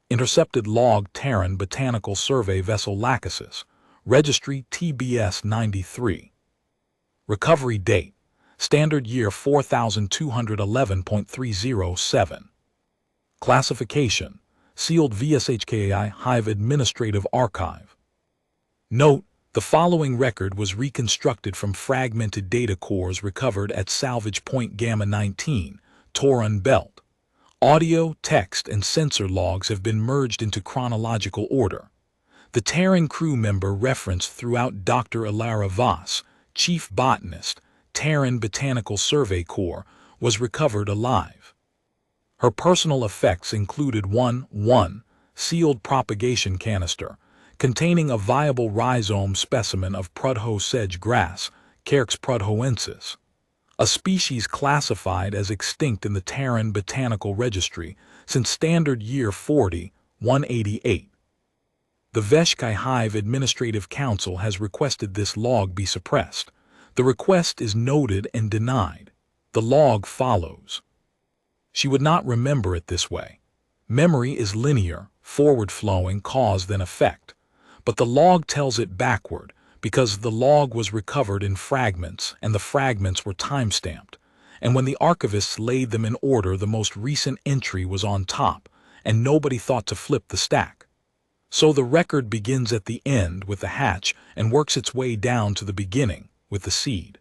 Intercepted log Terran Botanical Survey vessel Lachesis, registry TBS 93. Recovery date, standard year 4211.307. Classification, sealed VSHKAI Hive Administrative Archive. Note, the following record was reconstructed from fragmented data cores recovered at Salvage Point Gamma 19, Torun Belt. Audio, text, and sensor logs have been merged into chronological order. The Terran crew member referenced throughout Dr. Ilara Voss, Chief Botanist, Terran Botanical Survey Corps, was recovered alive. Her personal effects included 1 sealed propagation canister, containing a viable rhizome specimen of Prudhoe sedge grass, Carex prudhoensis, a species classified as extinct in the Terran Botanical Registry since standard year 40-188. The Veshkai Hive Administrative Council has requested this log be suppressed. The request is noted and denied. The log follows. She would not remember it this way. Memory is linear, forward-flowing cause then effect. But the log tells it backward because the log was recovered in fragments and the fragments were time-stamped. And when the archivists laid them in order, the most recent entry was on top, and nobody thought to flip the stack. So the record begins at the end with the hatch and works its way down to the beginning with the seed.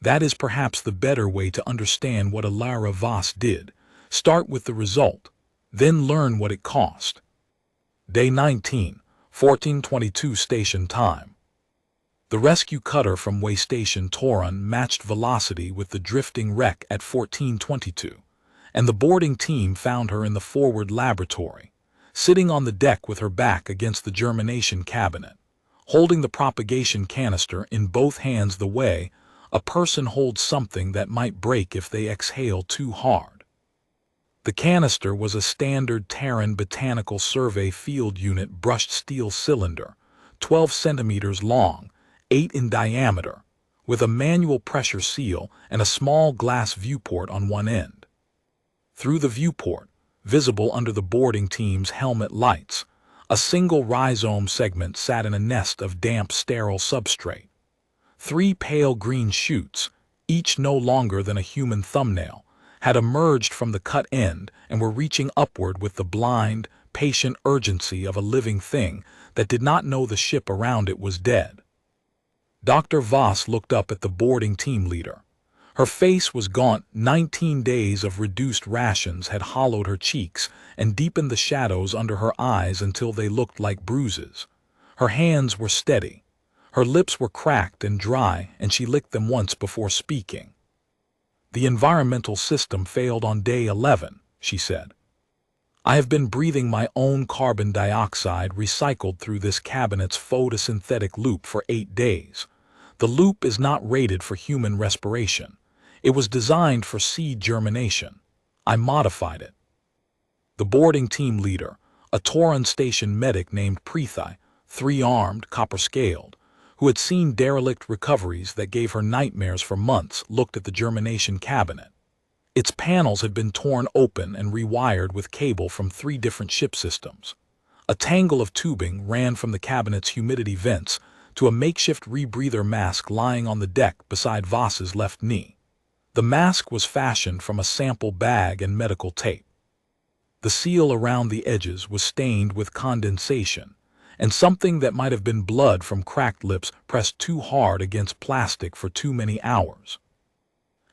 That is perhaps the better way to understand what Ilara Voss did. Start with the result, then learn what it cost. Day 19, 14:22 station time. The rescue cutter from way station Torun matched velocity with the drifting wreck at 14:22, and the boarding team found her in the forward laboratory, sitting on the deck with her back against the germination cabinet, holding the propagation canister in both hands the way a person holds something that might break if they exhale too hard. The canister was a standard Terran Botanical Survey field unit brushed steel cylinder, 12 centimeters long, 8 in diameter, with a manual pressure seal and a small glass viewport on one end. Through the viewport, visible under the boarding team's helmet lights, a single rhizome segment sat in a nest of damp, sterile substrate. 3 pale green shoots, each no longer than a human thumbnail, had emerged from the cut end and were reaching upward with the blind, patient urgency of a living thing that did not know the ship around it was dead. Dr. Voss looked up at the boarding team leader. Her face was gaunt. 19 days of reduced rations had hollowed her cheeks and deepened the shadows under her eyes until they looked like bruises. Her hands were steady. Her lips were cracked and dry, and she licked them once before speaking. "The environmental system failed on day 11, she said. "I have been breathing my own carbon dioxide recycled through this cabinet's photosynthetic loop for 8 days. The loop is not rated for human respiration. It was designed for seed germination. I modified it." The boarding team leader, a Torun station medic named Prithai, 3-armed, copper-scaled, who had seen derelict recoveries that gave her nightmares for months, looked at the germination cabinet. Its panels had been torn open and rewired with cable from 3 different ship systems. A tangle of tubing ran from the cabinet's humidity vents to a makeshift rebreather mask lying on the deck beside Voss's left knee. The mask was fashioned from a sample bag and medical tape. The seal around the edges was stained with condensation, and something that might have been blood from cracked lips pressed too hard against plastic for too many hours.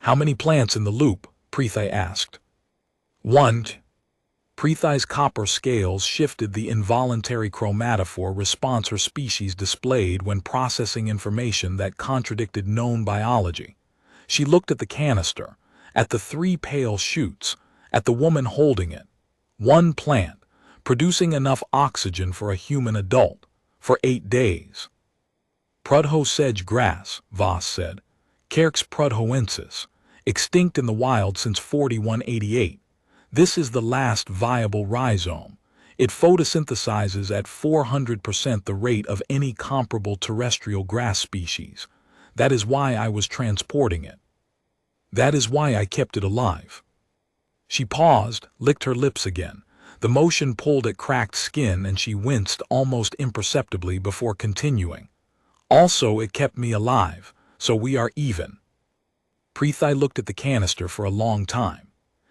"How many plants in the loop?" Prithai asked. "1. Prithai's copper scales shifted the involuntary chromatophore response her species displayed when processing information that contradicted known biology. She looked at the canister, at the 3 pale shoots, at the woman holding it. 1 plant, producing enough oxygen for a human adult, for 8 days. "Prudhoe sedge grass," Voss said. "Carex prudhoensis, extinct in the wild since 4188. This is the last viable rhizome. It photosynthesizes at 400% the rate of any comparable terrestrial grass species. That is why I was transporting it. That is why I kept it alive." She paused, licked her lips again. The motion pulled at cracked skin and she winced almost imperceptibly before continuing. Also, it kept me alive, so we are even. Preethai looked at the canister for a long time.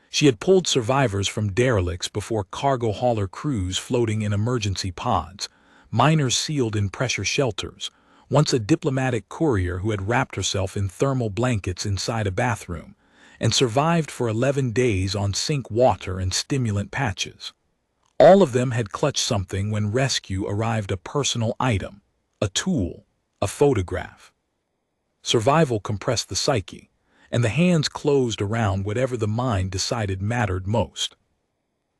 She had pulled survivors from derelicts before cargo hauler crews floating in emergency pods, miners sealed in pressure shelters, once a diplomatic courier who had wrapped herself in thermal blankets inside a bathroom, and survived for 11 days on sink water and stimulant patches. All of them had clutched something when rescue arrived: a personal item, a tool, a photograph. Survival compressed the psyche, and the hands closed around whatever the mind decided mattered most.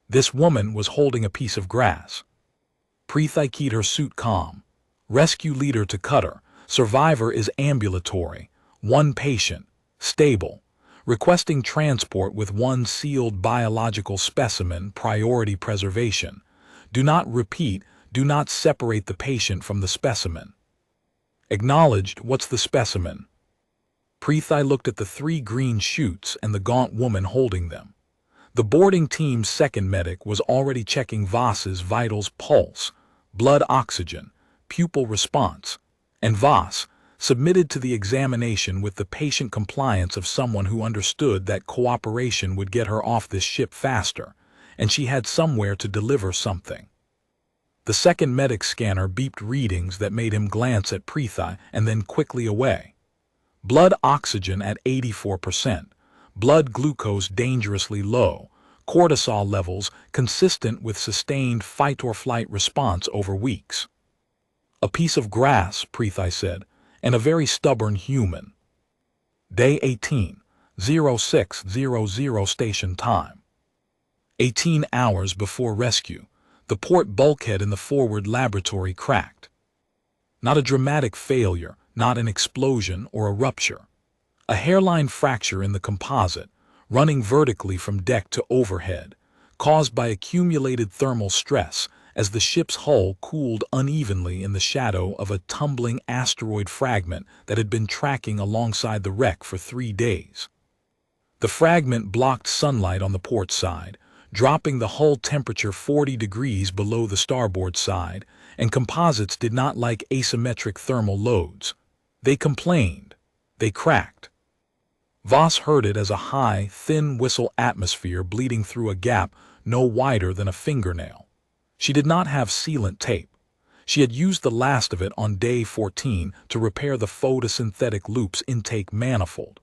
This woman was holding a piece of grass. Preethai keyed her suit calm. Rescue leader to cutter. Survivor is ambulatory. One patient. Stable. Requesting transport with one sealed biological specimen. Priority preservation. Do not repeat. Do not separate the patient from the specimen. Acknowledged. What's the specimen? Preethai looked at the 3 green shoots and the gaunt woman holding them. The boarding team's second medic was already checking Voss's vitals: pulse, blood oxygen, pupil response, and Voss submitted to the examination with the patient compliance of someone who understood that cooperation would get her off this ship faster, and she had somewhere to deliver something. The second medic's scanner beeped readings that made him glance at Preethai and then quickly away. Blood oxygen at 84%, blood glucose dangerously low, cortisol levels consistent with sustained fight-or-flight response over weeks. A piece of grass, Preethai said, and a very stubborn human. Day 18, 0600 station time. 18 hours before rescue, the port bulkhead in the forward laboratory cracked. Not a dramatic failure, not an explosion or a rupture. A hairline fracture in the composite, running vertically from deck to overhead, caused by accumulated thermal stress as the ship's hull cooled unevenly in the shadow of a tumbling asteroid fragment that had been tracking alongside the wreck for 3 days. The fragment blocked sunlight on the port side, dropping the hull temperature 40 degrees below the starboard side, and composites did not like asymmetric thermal loads. They complained. They cracked. Voss heard it as a high, thin whistle atmosphere bleeding through a gap no wider than a fingernail. She did not have sealant tape. She had used the last of it on day 14 to repair the photosynthetic loop's intake manifold.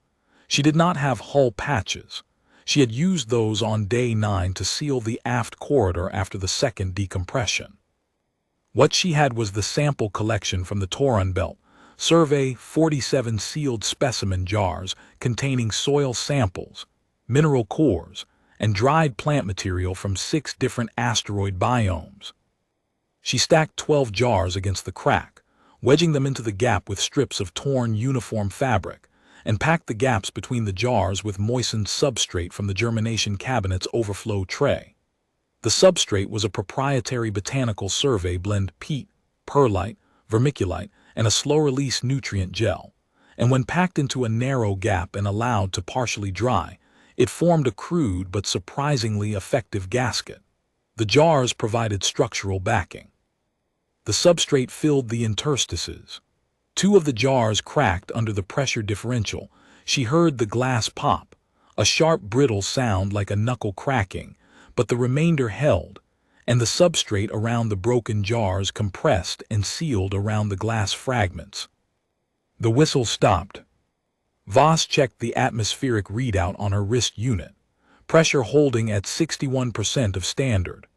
She did not have hull patches. She had used those on day 9 to seal the aft corridor after the second decompression. What she had was the sample collection from the Toron Belt. Survey 47 sealed specimen jars containing soil samples, mineral cores, and dried plant material from 6 different asteroid biomes. She stacked 12 jars against the crack, wedging them into the gap with strips of torn uniform fabric, and packed the gaps between the jars with moistened substrate from the germination cabinet's overflow tray. The substrate was a proprietary botanical survey blend: peat, perlite, vermiculite, and a slow-release nutrient gel, and when packed into a narrow gap and allowed to partially dry, it formed a crude but surprisingly effective gasket. The jars provided structural backing. The substrate filled the interstices. 2 of the jars cracked under the pressure differential. She heard the glass pop, a sharp brittle sound like a knuckle cracking, but the remainder held, and the substrate around the broken jars compressed and sealed around the glass fragments. The whistle stopped. Voss checked the atmospheric readout on her wrist unit. Pressure holding at 61% of standard.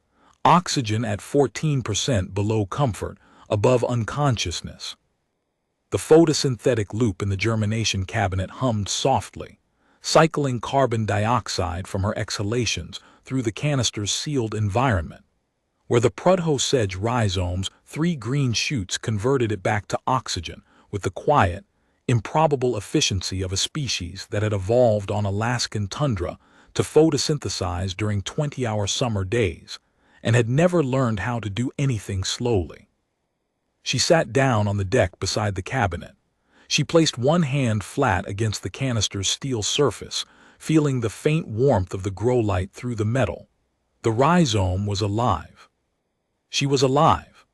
Oxygen at 14% below comfort, above unconsciousness. The photosynthetic loop in the germination cabinet hummed softly, cycling carbon dioxide from her exhalations through the canister's sealed environment. Where the prudhoe sedge rhizomes, 3 green shoots converted it back to oxygen with the quiet, improbable efficiency of a species that had evolved on Alaskan tundra to photosynthesize during 20-hour summer days and had never learned how to do anything slowly. She sat down on the deck beside the cabinet. She placed one hand flat against the canister's steel surface, feeling the faint warmth of the grow light through the metal. The rhizome was alive. She was alive.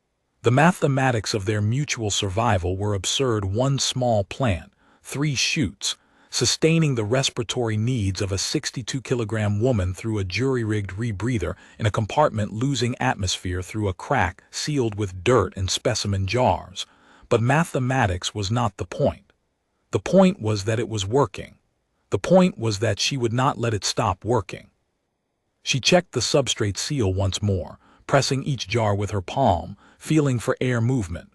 The mathematics of their mutual survival were absurd. One small plant, 3 shoots, sustaining the respiratory needs of a 62-kilogram woman through a jury-rigged rebreather in a compartment losing atmosphere through a crack sealed with dirt and specimen jars. But mathematics was not the point. The point was that it was working. The point was that she would not let it stop working. She checked the substrate seal once more, pressing each jar with her palm, feeling for air movement.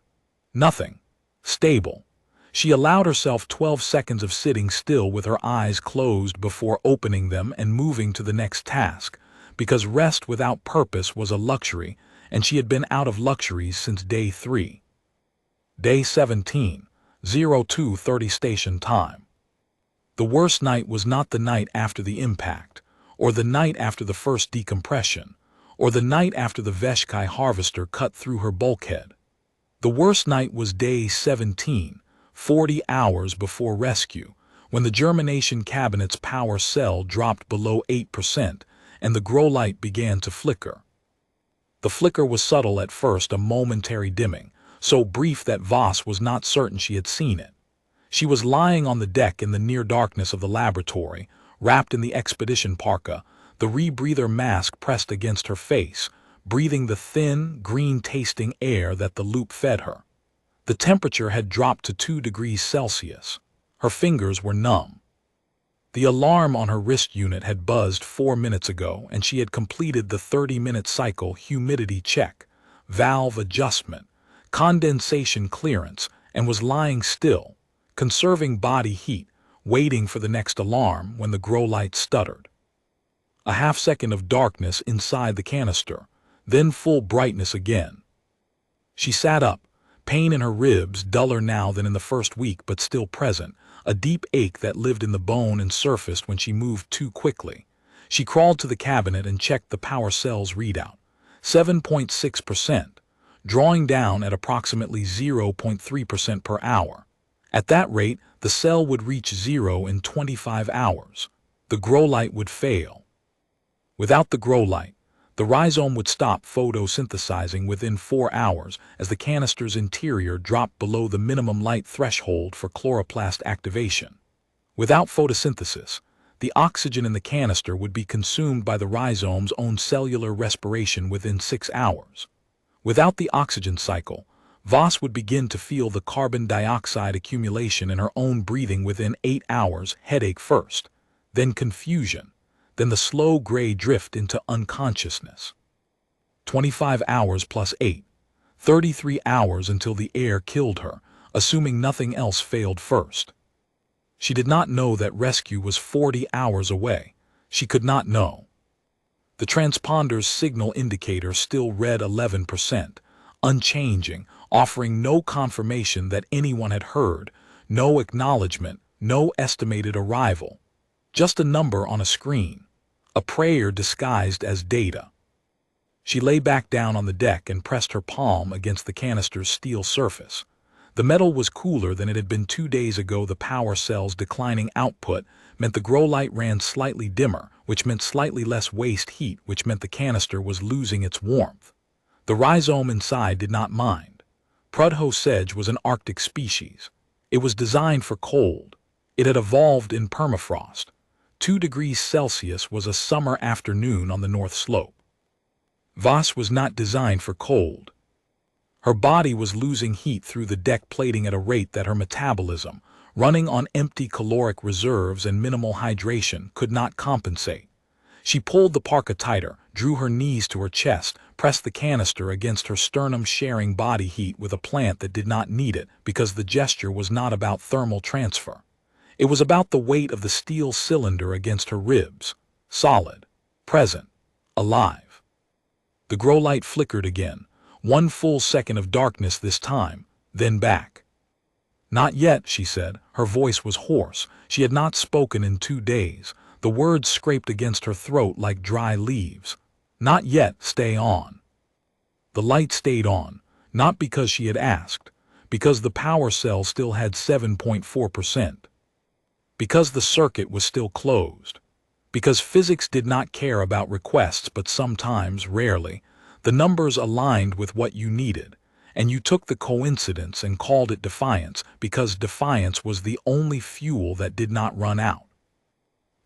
Nothing. Stable. She allowed herself 12 seconds of sitting still with her eyes closed before opening them and moving to the next task, because rest without purpose was a luxury, and she had been out of luxuries since day 3. Day 17, 02:30 station time. The worst night was not the night after the impact, or the night after the first decompression, or the night after the Veshkai harvester cut through her bulkhead. The worst night was day 17, 40 hours before rescue, when the germination cabinet's power cell dropped below 8% and the grow light began to flicker. The flicker was subtle at first, a momentary dimming, so brief that Voss was not certain she had seen it. She was lying on the deck in the near darkness of the laboratory, wrapped in the expedition parka, the rebreather mask pressed against her face, breathing the thin, green-tasting air that the loop fed her. The temperature had dropped to 2 degrees Celsius. Her fingers were numb. The alarm on her wrist unit had buzzed 4 minutes ago, and she had completed the 30-minute cycle humidity check, valve adjustment, condensation clearance, and was lying still, conserving body heat, waiting for the next alarm when the grow light stuttered. A half-second of darkness inside the canister, then full brightness again. She sat up, pain in her ribs duller now than in the first week but still present, a deep ache that lived in the bone and surfaced when she moved too quickly. She crawled to the cabinet and checked the power cell's readout, 7.6%, drawing down at approximately 0.3% per hour. At that rate, the cell would reach 0 in 25 hours. The grow light would fail. Without the grow light, the rhizome would stop photosynthesizing within 4 hours as the canister's interior dropped below the minimum light threshold for chloroplast activation. Without photosynthesis, the oxygen in the canister would be consumed by the rhizome's own cellular respiration within 6 hours. Without the oxygen cycle, Voss would begin to feel the carbon dioxide accumulation in her own breathing within 8 hours, headache first, then confusion, then the slow gray drift into unconsciousness. 25 hours plus 8, 33 hours until the air killed her, assuming nothing else failed first. She did not know that rescue was 40 hours away. She could not know. The transponder's signal indicator still read 11%, unchanging, offering no confirmation that anyone had heard, no acknowledgement, no estimated arrival. Just a number on a screen, a prayer disguised as data. She lay back down on the deck and pressed her palm against the canister's steel surface. The metal was cooler than it had been 2 days ago. The power cell's declining output meant the grow light ran slightly dimmer, which meant slightly less waste heat, which meant the canister was losing its warmth. The rhizome inside did not mind. Prudhoe sedge was an Arctic species. It was designed for cold. It had evolved in permafrost. 2 degrees Celsius was a summer afternoon on the North Slope. Voss was not designed for cold. Her body was losing heat through the deck plating at a rate that her metabolism, running on empty caloric reserves and minimal hydration, could not compensate. She pulled the parka tighter, drew her knees to her chest, pressed the canister against her sternum, sharing body heat with a plant that did not need it, because the gesture was not about thermal transfer. It was about the weight of the steel cylinder against her ribs, solid, present, alive. The grow light flickered again, 1 full second of darkness this time, then back. "Not yet," she said. Her voice was hoarse. She had not spoken in 2 days. The words scraped against her throat like dry leaves. "Not yet, stay on." The light stayed on, not because she had asked, because the power cell still had 7.4%. Because the circuit was still closed. Because physics did not care about requests, but sometimes, rarely, the numbers aligned with what you needed, and you took the coincidence and called it defiance because defiance was the only fuel that did not run out.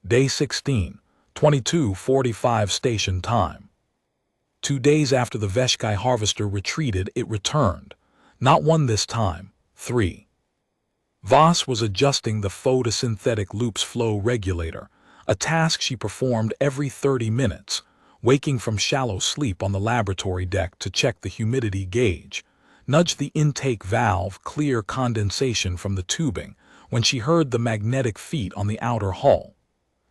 Day 16, 22:45 station time. 2 days after the Veshkai harvester retreated, it returned. Not one this time, 3. Voss was adjusting the photosynthetic loop's flow regulator, a task she performed every 30 minutes, waking from shallow sleep on the laboratory deck to check the humidity gauge, nudge the intake valve, clear condensation from the tubing, when she heard the magnetic feet on the outer hull.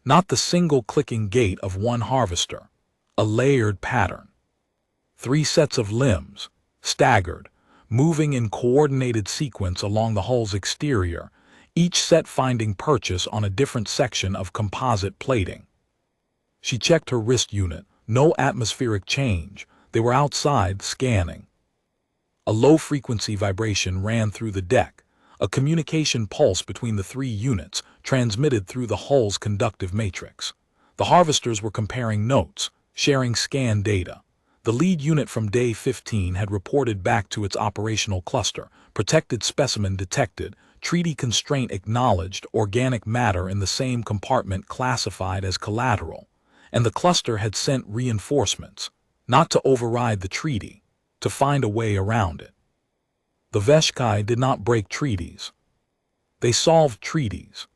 Not the single clicking gait of one harvester, a layered pattern. 3 sets of limbs, staggered, moving in coordinated sequence along the hull's exterior, each set finding purchase on a different section of composite plating. She checked her wrist unit, no atmospheric change, they were outside scanning. A low-frequency vibration ran through the deck, a communication pulse between the 3 units transmitted through the hull's conductive matrix. The harvesters were comparing notes, sharing scan data. The lead unit from day 15 had reported back to its operational cluster, protected specimen detected, treaty constraint acknowledged, organic matter in the same compartment classified as collateral, and the cluster had sent reinforcements, not to override the treaty, to find a way around it. The Veshkai did not break treaties. They solved treaties.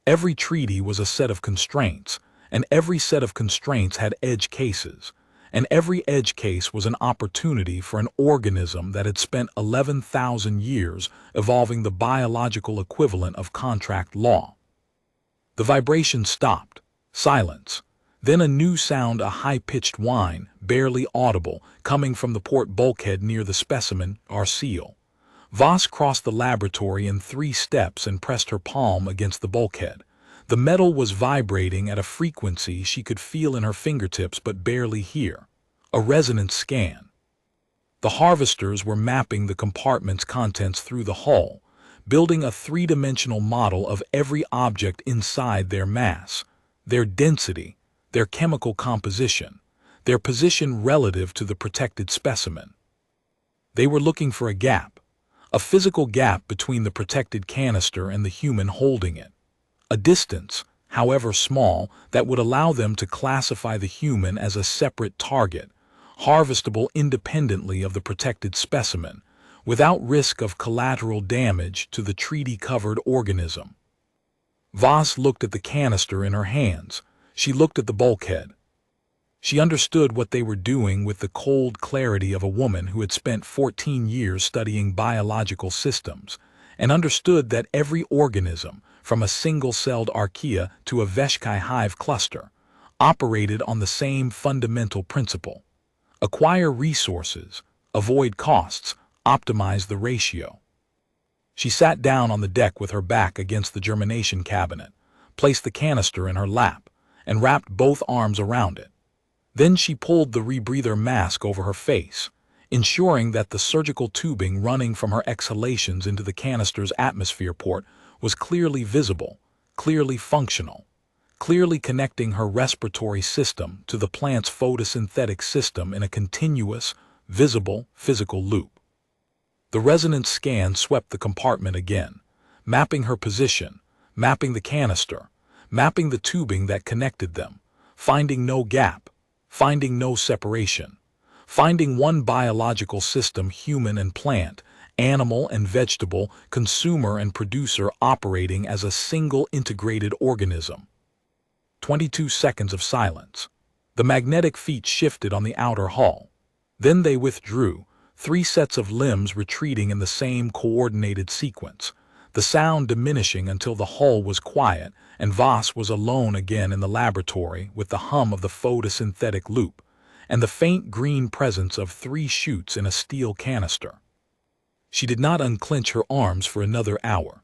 Every treaty was a set of constraints, and every set of constraints had edge cases, and every edge case was an opportunity for an organism that had spent 11,000 years evolving the biological equivalent of contract law. The vibration stopped. Silence. Then a new sound, a high-pitched whine, barely audible, coming from the port bulkhead near the specimen, our seal. Voss crossed the laboratory in 3 steps and pressed her palm against the bulkhead. The metal was vibrating at a frequency she could feel in her fingertips but barely hear. A resonance scan. The harvesters were mapping the compartment's contents through the hull, building a 3-dimensional model of every object inside their mass, their density, their chemical composition, their position relative to the protected specimen. They were looking for a gap, a physical gap between the protected canister and the human holding it. A distance, however small, that would allow them to classify the human as a separate target, harvestable independently of the protected specimen, without risk of collateral damage to the treaty-covered organism. Voss looked at the canister in her hands. She looked at the bulkhead. She understood what they were doing with the cold clarity of a woman who had spent 14 years studying biological systems, and understood that every organism, from a single-celled archaea to a Veshkai hive cluster, operated on the same fundamental principle. Acquire resources, avoid costs, optimize the ratio. She sat down on the deck with her back against the germination cabinet, placed the canister in her lap, and wrapped both arms around it. Then she pulled the rebreather mask over her face, ensuring that the surgical tubing running from her exhalations into the canister's atmosphere port was clearly visible, clearly functional, clearly connecting her respiratory system to the plant's photosynthetic system in a continuous, visible, physical loop. The resonance scan swept the compartment again, mapping her position, mapping the canister, mapping the tubing that connected them, finding no gap, finding no separation, finding one biological system, human and plant, animal and vegetable, consumer and producer, operating as a single integrated organism. 22 seconds of silence. The magnetic feet shifted on the outer hull. Then they withdrew, 3 sets of limbs retreating in the same coordinated sequence, the sound diminishing until the hull was quiet and Voss was alone again in the laboratory with the hum of the photosynthetic loop and the faint green presence of 3 shoots in a steel canister. She did not unclench her arms for another hour.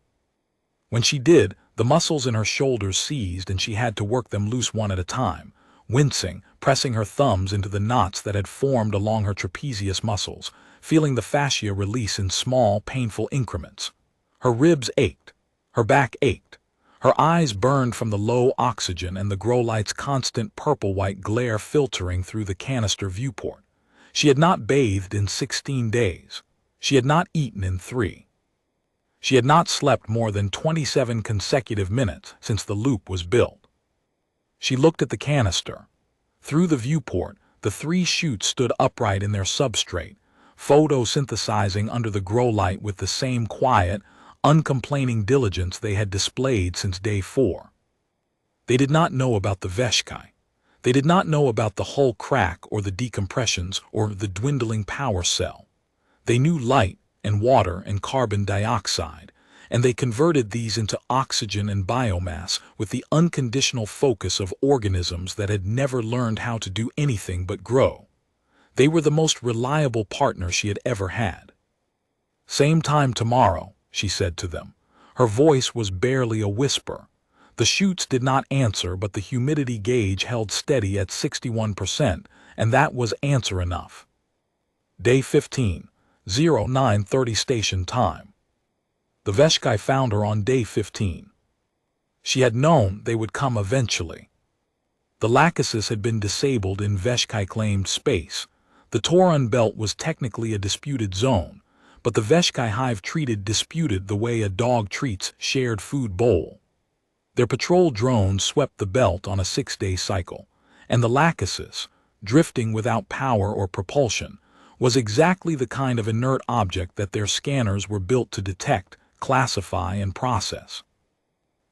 When she did, the muscles in her shoulders seized and she had to work them loose one at a time, wincing, pressing her thumbs into the knots that had formed along her trapezius muscles, feeling the fascia release in small, painful increments. Her ribs ached. Her back ached. Her eyes burned from the low oxygen and the grow light's constant purple-white glare filtering through the canister viewport. She had not bathed in 16 days. She had not eaten in 3. She had not slept more than 27 consecutive minutes since the loop was built. She looked at the canister. Through the viewport, the 3 shoots stood upright in their substrate, photosynthesizing under the grow light with the same quiet, uncomplaining diligence they had displayed since day 4. They did not know about the Veshkai. They did not know about the hull crack or the decompressions or the dwindling power cell. They knew light and water and carbon dioxide, and they converted these into oxygen and biomass with the unconditional focus of organisms that had never learned how to do anything but grow. They were the most reliable partner she had ever had. "Same time tomorrow," she said to them. Her voice was barely a whisper. The shoots did not answer, but the humidity gauge held steady at 61%, and that was answer enough. Day 15, 09:30 station time. The Veshkai found her on day 15. She had known they would come eventually. The Lachesis had been disabled in Veshkai-claimed space. The Taurun belt was technically a disputed zone, but the Veshkai hive treated disputed the way a dog treats shared food bowl. Their patrol drones swept the belt on a 6-day cycle, and the Lachesis, drifting without power or propulsion, was exactly the kind of inert object that their scanners were built to detect, classify, and process.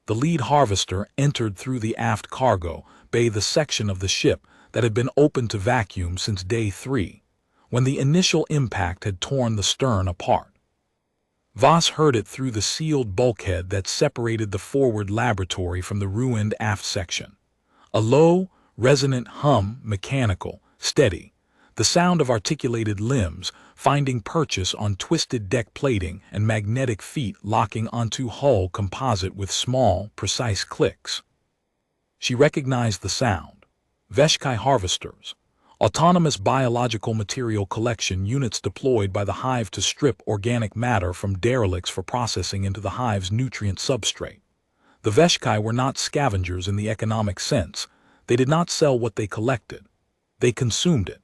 The lead harvester entered through the aft cargo bay, the section of the ship that had been open to vacuum since day 3, when the initial impact had torn the stern apart. Voss heard it through the sealed bulkhead that separated the forward laboratory from the ruined aft section. A low, resonant hum, mechanical, steady, the sound of articulated limbs finding purchase on twisted deck plating and magnetic feet locking onto hull composite with small, precise clicks. She recognized the sound. Veshkai harvesters, autonomous biological material collection units deployed by the hive to strip organic matter from derelicts for processing into the hive's nutrient substrate. The Veshkai were not scavengers in the economic sense. They did not sell what they collected. They consumed it.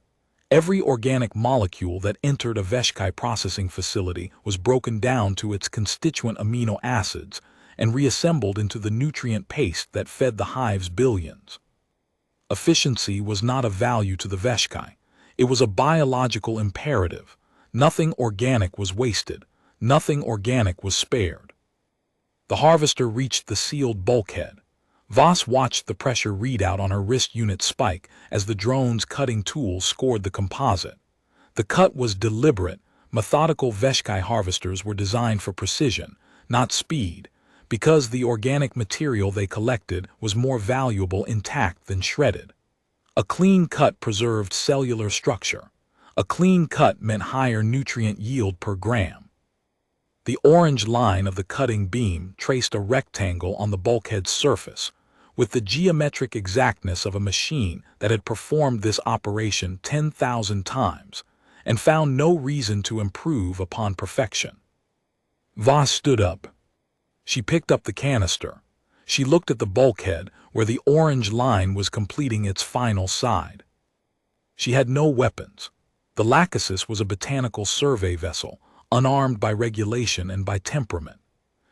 Every organic molecule that entered a Veshkai processing facility was broken down to its constituent amino acids and reassembled into the nutrient paste that fed the hive's billions. Efficiency was not a value to the Veshkai. It was a biological imperative. Nothing organic was wasted. Nothing organic was spared. The harvester reached the sealed bulkhead. Voss watched the pressure readout on her wrist unit spike as the drone's cutting tool scored the composite. The cut was deliberate. Methodical Veshkai harvesters were designed for precision, not speed, because the organic material they collected was more valuable intact than shredded. A clean cut preserved cellular structure. A clean cut meant higher nutrient yield per gram. The orange line of the cutting beam traced a rectangle on the bulkhead's surface, with the geometric exactness of a machine that had performed this operation 10,000 times and found no reason to improve upon perfection. Voss stood up. She picked up the canister. She looked at the bulkhead where the orange line was completing its final side. She had no weapons. The Lachesis was a botanical survey vessel, unarmed by regulation and by temperament.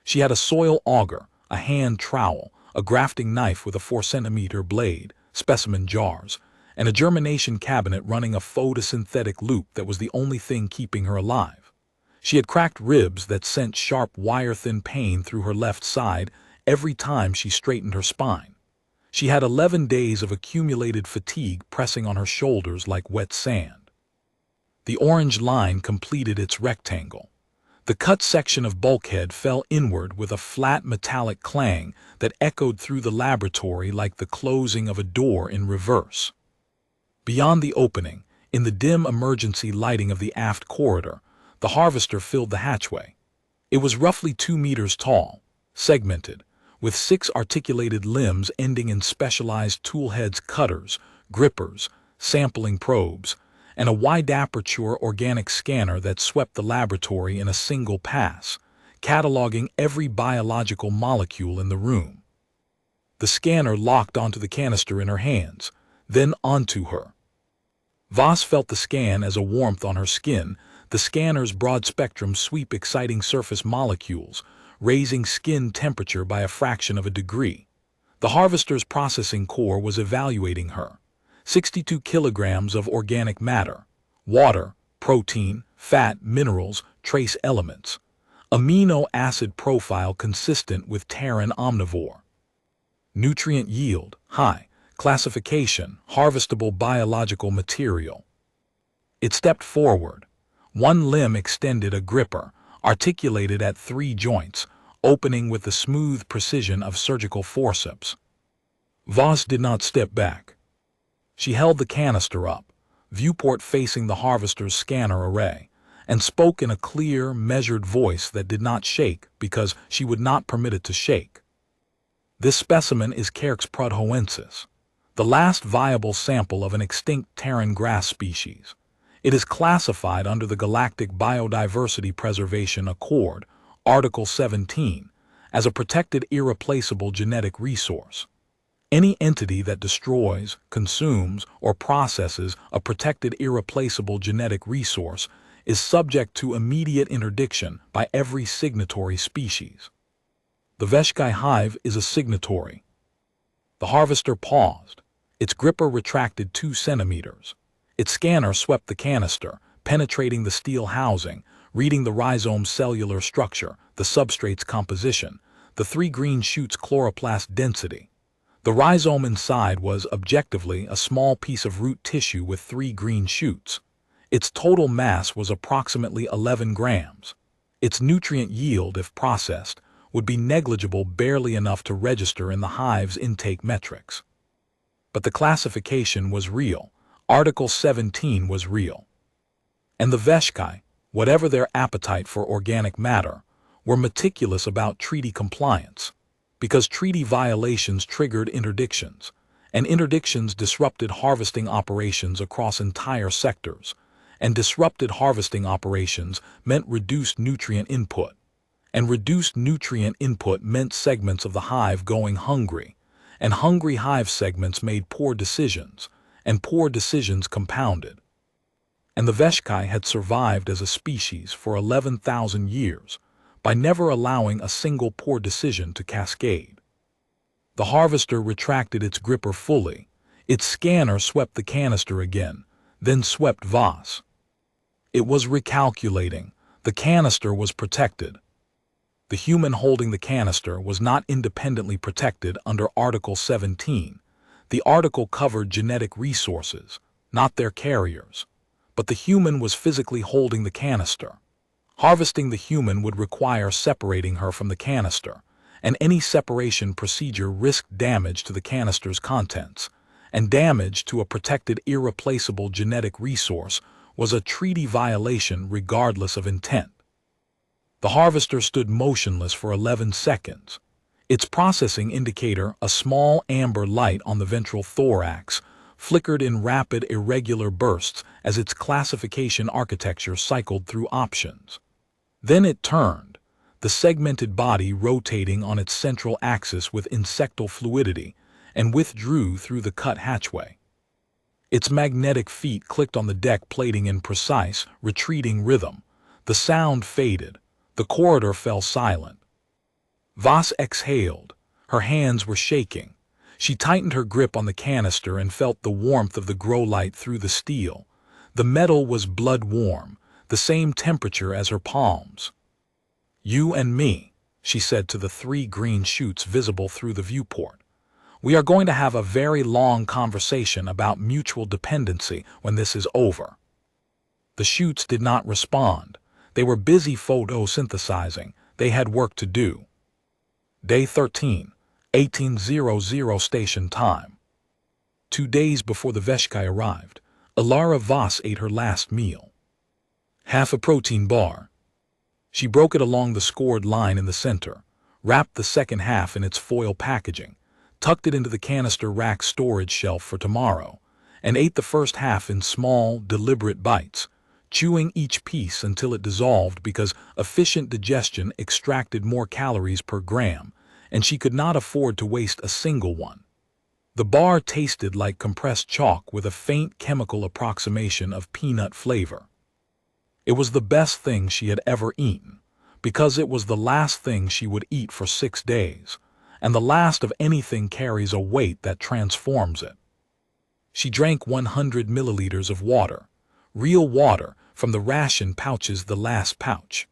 She had a soil auger, a hand trowel, a grafting knife with a 4-centimeter blade, specimen jars, and a germination cabinet running a photosynthetic loop that was the only thing keeping her alive. She had cracked ribs that sent sharp wire-thin pain through her left side every time she straightened her spine. She had 11 days of accumulated fatigue pressing on her shoulders like wet sand. The orange line completed its rectangle. The cut section of bulkhead fell inward with a flat metallic clang that echoed through the laboratory like the closing of a door in reverse. Beyond the opening, in the dim emergency lighting of the aft corridor, the harvester filled the hatchway. It was roughly 2 meters tall, segmented, with 6 articulated limbs ending in specialized toolheads, cutters, grippers, sampling probes, and a wide-aperture organic scanner that swept the laboratory in a single pass, cataloging every biological molecule in the room. The scanner locked onto the canister in her hands, then onto her. Voss felt the scan as a warmth on her skin, the scanner's broad-spectrum sweep exciting surface molecules, raising skin temperature by a fraction of a degree. The harvester's processing core was evaluating her. 62 kilograms of organic matter, water, protein, fat, minerals, trace elements. Amino acid profile consistent with Terran omnivore. Nutrient yield, high. Classification, harvestable biological material. It stepped forward. One limb extended a gripper, articulated at 3 joints, opening with the smooth precision of surgical forceps. Voss did not step back. She held the canister up, viewport facing the harvester's scanner array, and spoke in a clear, measured voice that did not shake because she would not permit it to shake. This specimen is Carex prudhoensis, the last viable sample of an extinct Terran grass species. It is classified under the Galactic Biodiversity Preservation Accord, Article 17, as a protected irreplaceable genetic resource. Any entity that destroys, consumes, or processes a protected irreplaceable genetic resource is subject to immediate interdiction by every signatory species. The Veshkai hive is a signatory. The harvester paused. Its gripper retracted 2 centimeters. Its scanner swept the canister, penetrating the steel housing, reading the rhizome's cellular structure, the substrate's composition, the 3 green shoots' chloroplast density. The rhizome inside was, objectively, a small piece of root tissue with 3 green shoots. Its total mass was approximately 11 grams. Its nutrient yield, if processed, would be negligible, barely enough to register in the hive's intake metrics. But the classification was real. Article 17 was real. And the Veshkai, whatever their appetite for organic matter, were meticulous about treaty compliance, because treaty violations triggered interdictions, and interdictions disrupted harvesting operations across entire sectors, and disrupted harvesting operations meant reduced nutrient input, and reduced nutrient input meant segments of the hive going hungry, and hungry hive segments made poor decisions, and poor decisions compounded. And the Veshkai had survived as a species for 11,000 years by never allowing a single poor decision to cascade. The harvester retracted its gripper fully. Its scanner swept the canister again, then swept Voss. It was recalculating. The canister was protected. The human holding the canister was not independently protected under Article 17. The article covered genetic resources, not their carriers. But the human was physically holding the canister. Harvesting the human would require separating her from the canister, and any separation procedure risked damage to the canister's contents, and damage to a protected irreplaceable genetic resource was a treaty violation regardless of intent. The harvester stood motionless for 11 seconds. Its processing indicator, a small amber light on the ventral thorax, flickered in rapid, irregular bursts as its classification architecture cycled through options. Then it turned, the segmented body rotating on its central axis with insectal fluidity, and withdrew through the cut hatchway. Its magnetic feet clicked on the deck plating in precise, retreating rhythm. The sound faded. The corridor fell silent. Voss exhaled. Her hands were shaking. She tightened her grip on the canister and felt the warmth of the grow light through the steel. The metal was blood warm, the same temperature as her palms. "You and me," she said to the 3 green shoots visible through the viewport. "We are going to have a very long conversation about mutual dependency when this is over." The shoots did not respond. They were busy photosynthesizing. They had work to do. Day 13, 1800 station time. 2 days before the Veshkai arrived, Ilara Voss ate her last meal. Half a protein bar. She broke it along the scored line in the center, wrapped the second half in its foil packaging, tucked it into the canister rack storage shelf for tomorrow, and ate the first half in small, deliberate bites, chewing each piece until it dissolved because efficient digestion extracted more calories per gram, and she could not afford to waste a single one. The bar tasted like compressed chalk with a faint chemical approximation of peanut flavor. It was the best thing she had ever eaten, because it was the last thing she would eat for 6 days, and the last of anything carries a weight that transforms it. She drank 100 milliliters of water, real water, from the ration pouch's the last pouch.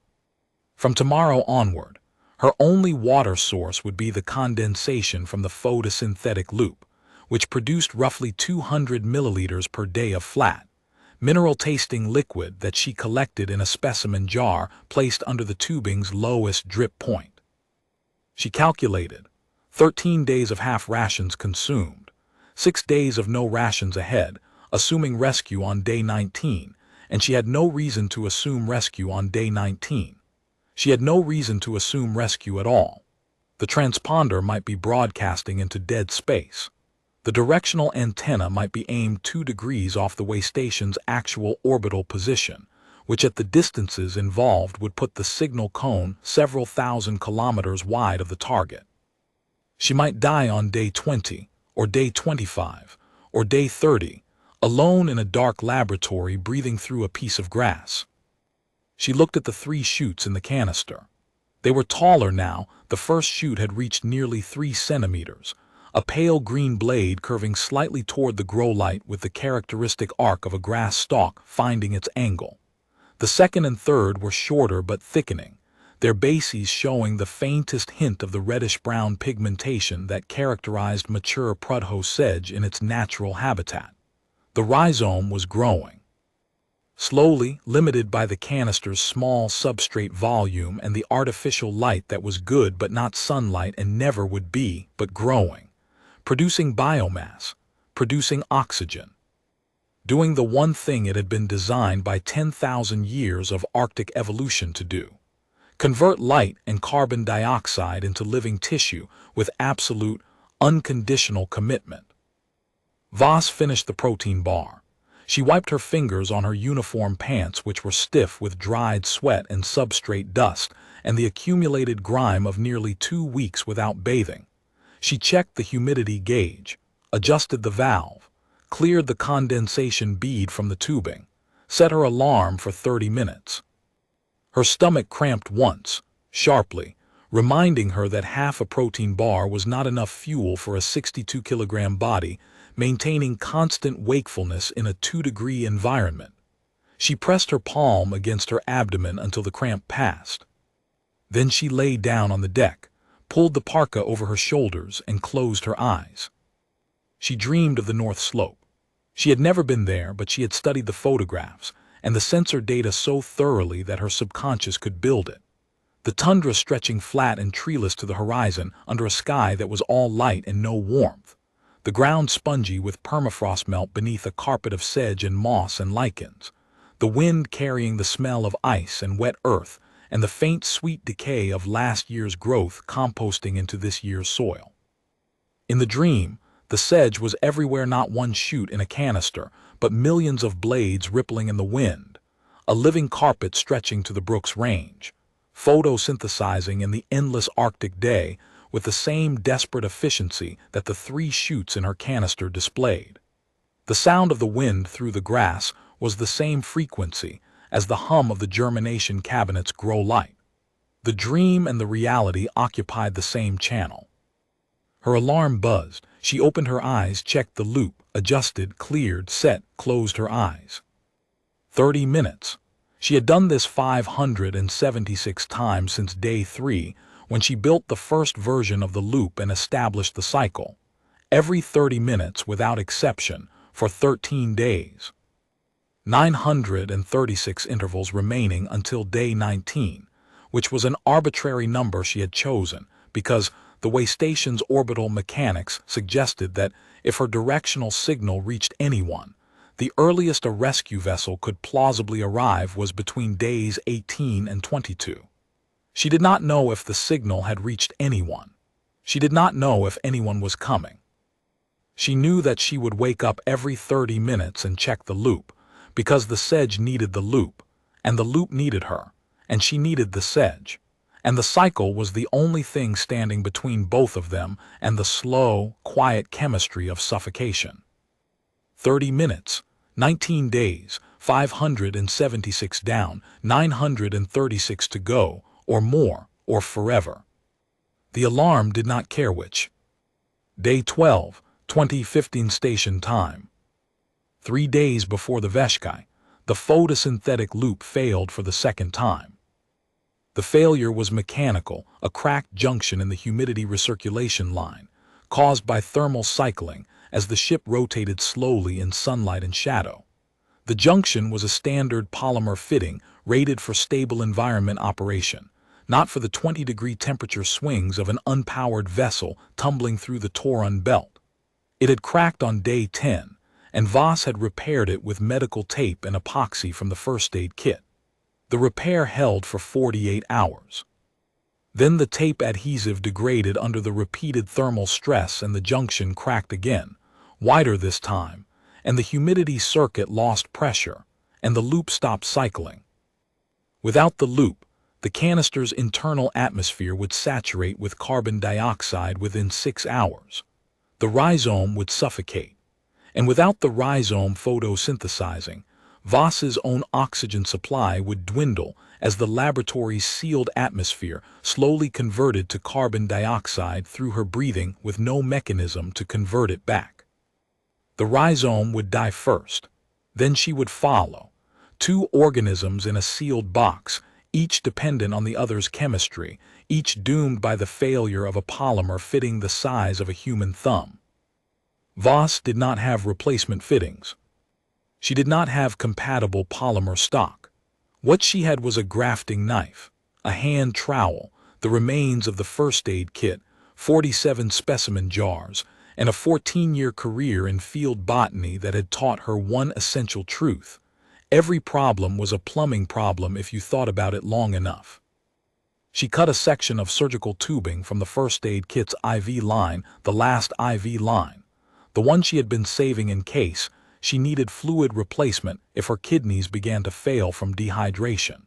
From tomorrow onward, her only water source would be the condensation from the photosynthetic loop, which produced roughly 200 milliliters per day of flat, mineral-tasting liquid that she collected in a specimen jar placed under the tubing's lowest drip point. She calculated 13 days of half rations consumed, 6 days of no rations ahead, assuming rescue on day 19, and she had no reason to assume rescue on day 19. She had no reason to assume rescue at all. The transponder might be broadcasting into dead space. The directional antenna might be aimed 2 degrees off the way station's actual orbital position, which at the distances involved would put the signal cone several thousand kilometers wide of the target. She might die on day 20, or day 25, or day 30, alone in a dark laboratory breathing through a piece of grass. She looked at the 3 chutes in the canister. They were taller now. The first chute had reached nearly 3 centimeters, a pale green blade curving slightly toward the grow light with the characteristic arc of a grass stalk finding its angle. The second and third were shorter but thickening, their bases showing the faintest hint of the reddish-brown pigmentation that characterized mature prudhoe sedge in its natural habitat. The rhizome was growing. Slowly, limited by the canister's small substrate volume and the artificial light that was good but not sunlight and never would be, but growing, producing biomass, producing oxygen, doing the one thing it had been designed by 10,000 years of Arctic evolution to do: convert light and carbon dioxide into living tissue with absolute, unconditional commitment. Voss finished the protein bar. She wiped her fingers on her uniform pants, which were stiff with dried sweat and substrate dust and the accumulated grime of nearly 2 weeks without bathing. She checked the humidity gauge, adjusted the valve, cleared the condensation bead from the tubing, set her alarm for 30 minutes. Her stomach cramped once, sharply, reminding her that half a protein bar was not enough fuel for a 62-kilogram body, maintaining constant wakefulness in a 2-degree environment. She pressed her palm against her abdomen until the cramp passed. Then she lay down on the deck, pulled the parka over her shoulders, and closed her eyes. She dreamed of the North Slope. She had never been there, but she had studied the photographs and the sensor data so thoroughly that her subconscious could build it. The tundra stretching flat and treeless to the horizon under a sky that was all light and no warmth. The ground spongy with permafrost melt beneath a carpet of sedge and moss and lichens. The wind carrying the smell of ice and wet earth, and the faint sweet decay of last year's growth composting into this year's soil. In the dream, the sedge was everywhere, not one shoot in a canister, but millions of blades rippling in the wind, a living carpet stretching to the brook's range, photosynthesizing in the endless Arctic day with the same desperate efficiency that the 3 chutes in her canister displayed. The sound of the wind through the grass was the same frequency as the hum of the germination cabinet's grow light. The dream and the reality occupied the same channel. Her alarm buzzed. She opened her eyes, checked the loop, adjusted, cleared, set, closed her eyes. 30 minutes. She had done this 576 times since day 3, when she built the first version of the loop and established the cycle. Every 30 minutes without exception for 13 days. 936 intervals remaining until day 19, which was an arbitrary number she had chosen because the way station's orbital mechanics suggested that if her directional signal reached anyone, the earliest a rescue vessel could plausibly arrive was between days 18 and 22. She did not know if the signal had reached anyone. She did not know if anyone was coming. She knew that she would wake up every 30 minutes and check the loop, because the sedge needed the loop, and the loop needed her, and she needed the sedge. and the cycle was the only thing standing between both of them and the slow, quiet chemistry of suffocation. 30 minutes, 19 days, 576 down, 936 to go, or more, or forever. The alarm did not care which. Day 12, 2015 station time. 3 days before the Veshkai, the photosynthetic loop failed for the second time. The failure was mechanical, a cracked junction in the humidity recirculation line, caused by thermal cycling as the ship rotated slowly in sunlight and shadow. The junction was a standard polymer fitting rated for stable environment operation, not for the 20-degree temperature swings of an unpowered vessel tumbling through the Taurun belt. It had cracked on day 10, and Voss had repaired it with medical tape and epoxy from the first aid kit. The repair held for 48 hours. Then the tape adhesive degraded under the repeated thermal stress and the junction cracked again, wider this time, and the humidity circuit lost pressure, and the loop stopped cycling. Without the loop, the canister's internal atmosphere would saturate with carbon dioxide within 6 hours. The rhizome would suffocate, and without the rhizome photosynthesizing, Voss's own oxygen supply would dwindle as the laboratory's sealed atmosphere slowly converted to carbon dioxide through her breathing with no mechanism to convert it back. The rhizome would die first, then she would follow, 2 organisms in a sealed box, each dependent on the other's chemistry, each doomed by the failure of a polymer fitting the size of a human thumb. Voss did not have replacement fittings. She did not have compatible polymer stock. What she had was a grafting knife, a hand trowel, the remains of the first aid kit, 47 specimen jars, and a 14-year career in field botany that had taught her one essential truth: every problem was a plumbing problem if you thought about it long enough. She cut a section of surgical tubing from the first aid kit's IV line, the last IV line, the one she had been saving in case she needed fluid replacement if her kidneys began to fail from dehydration.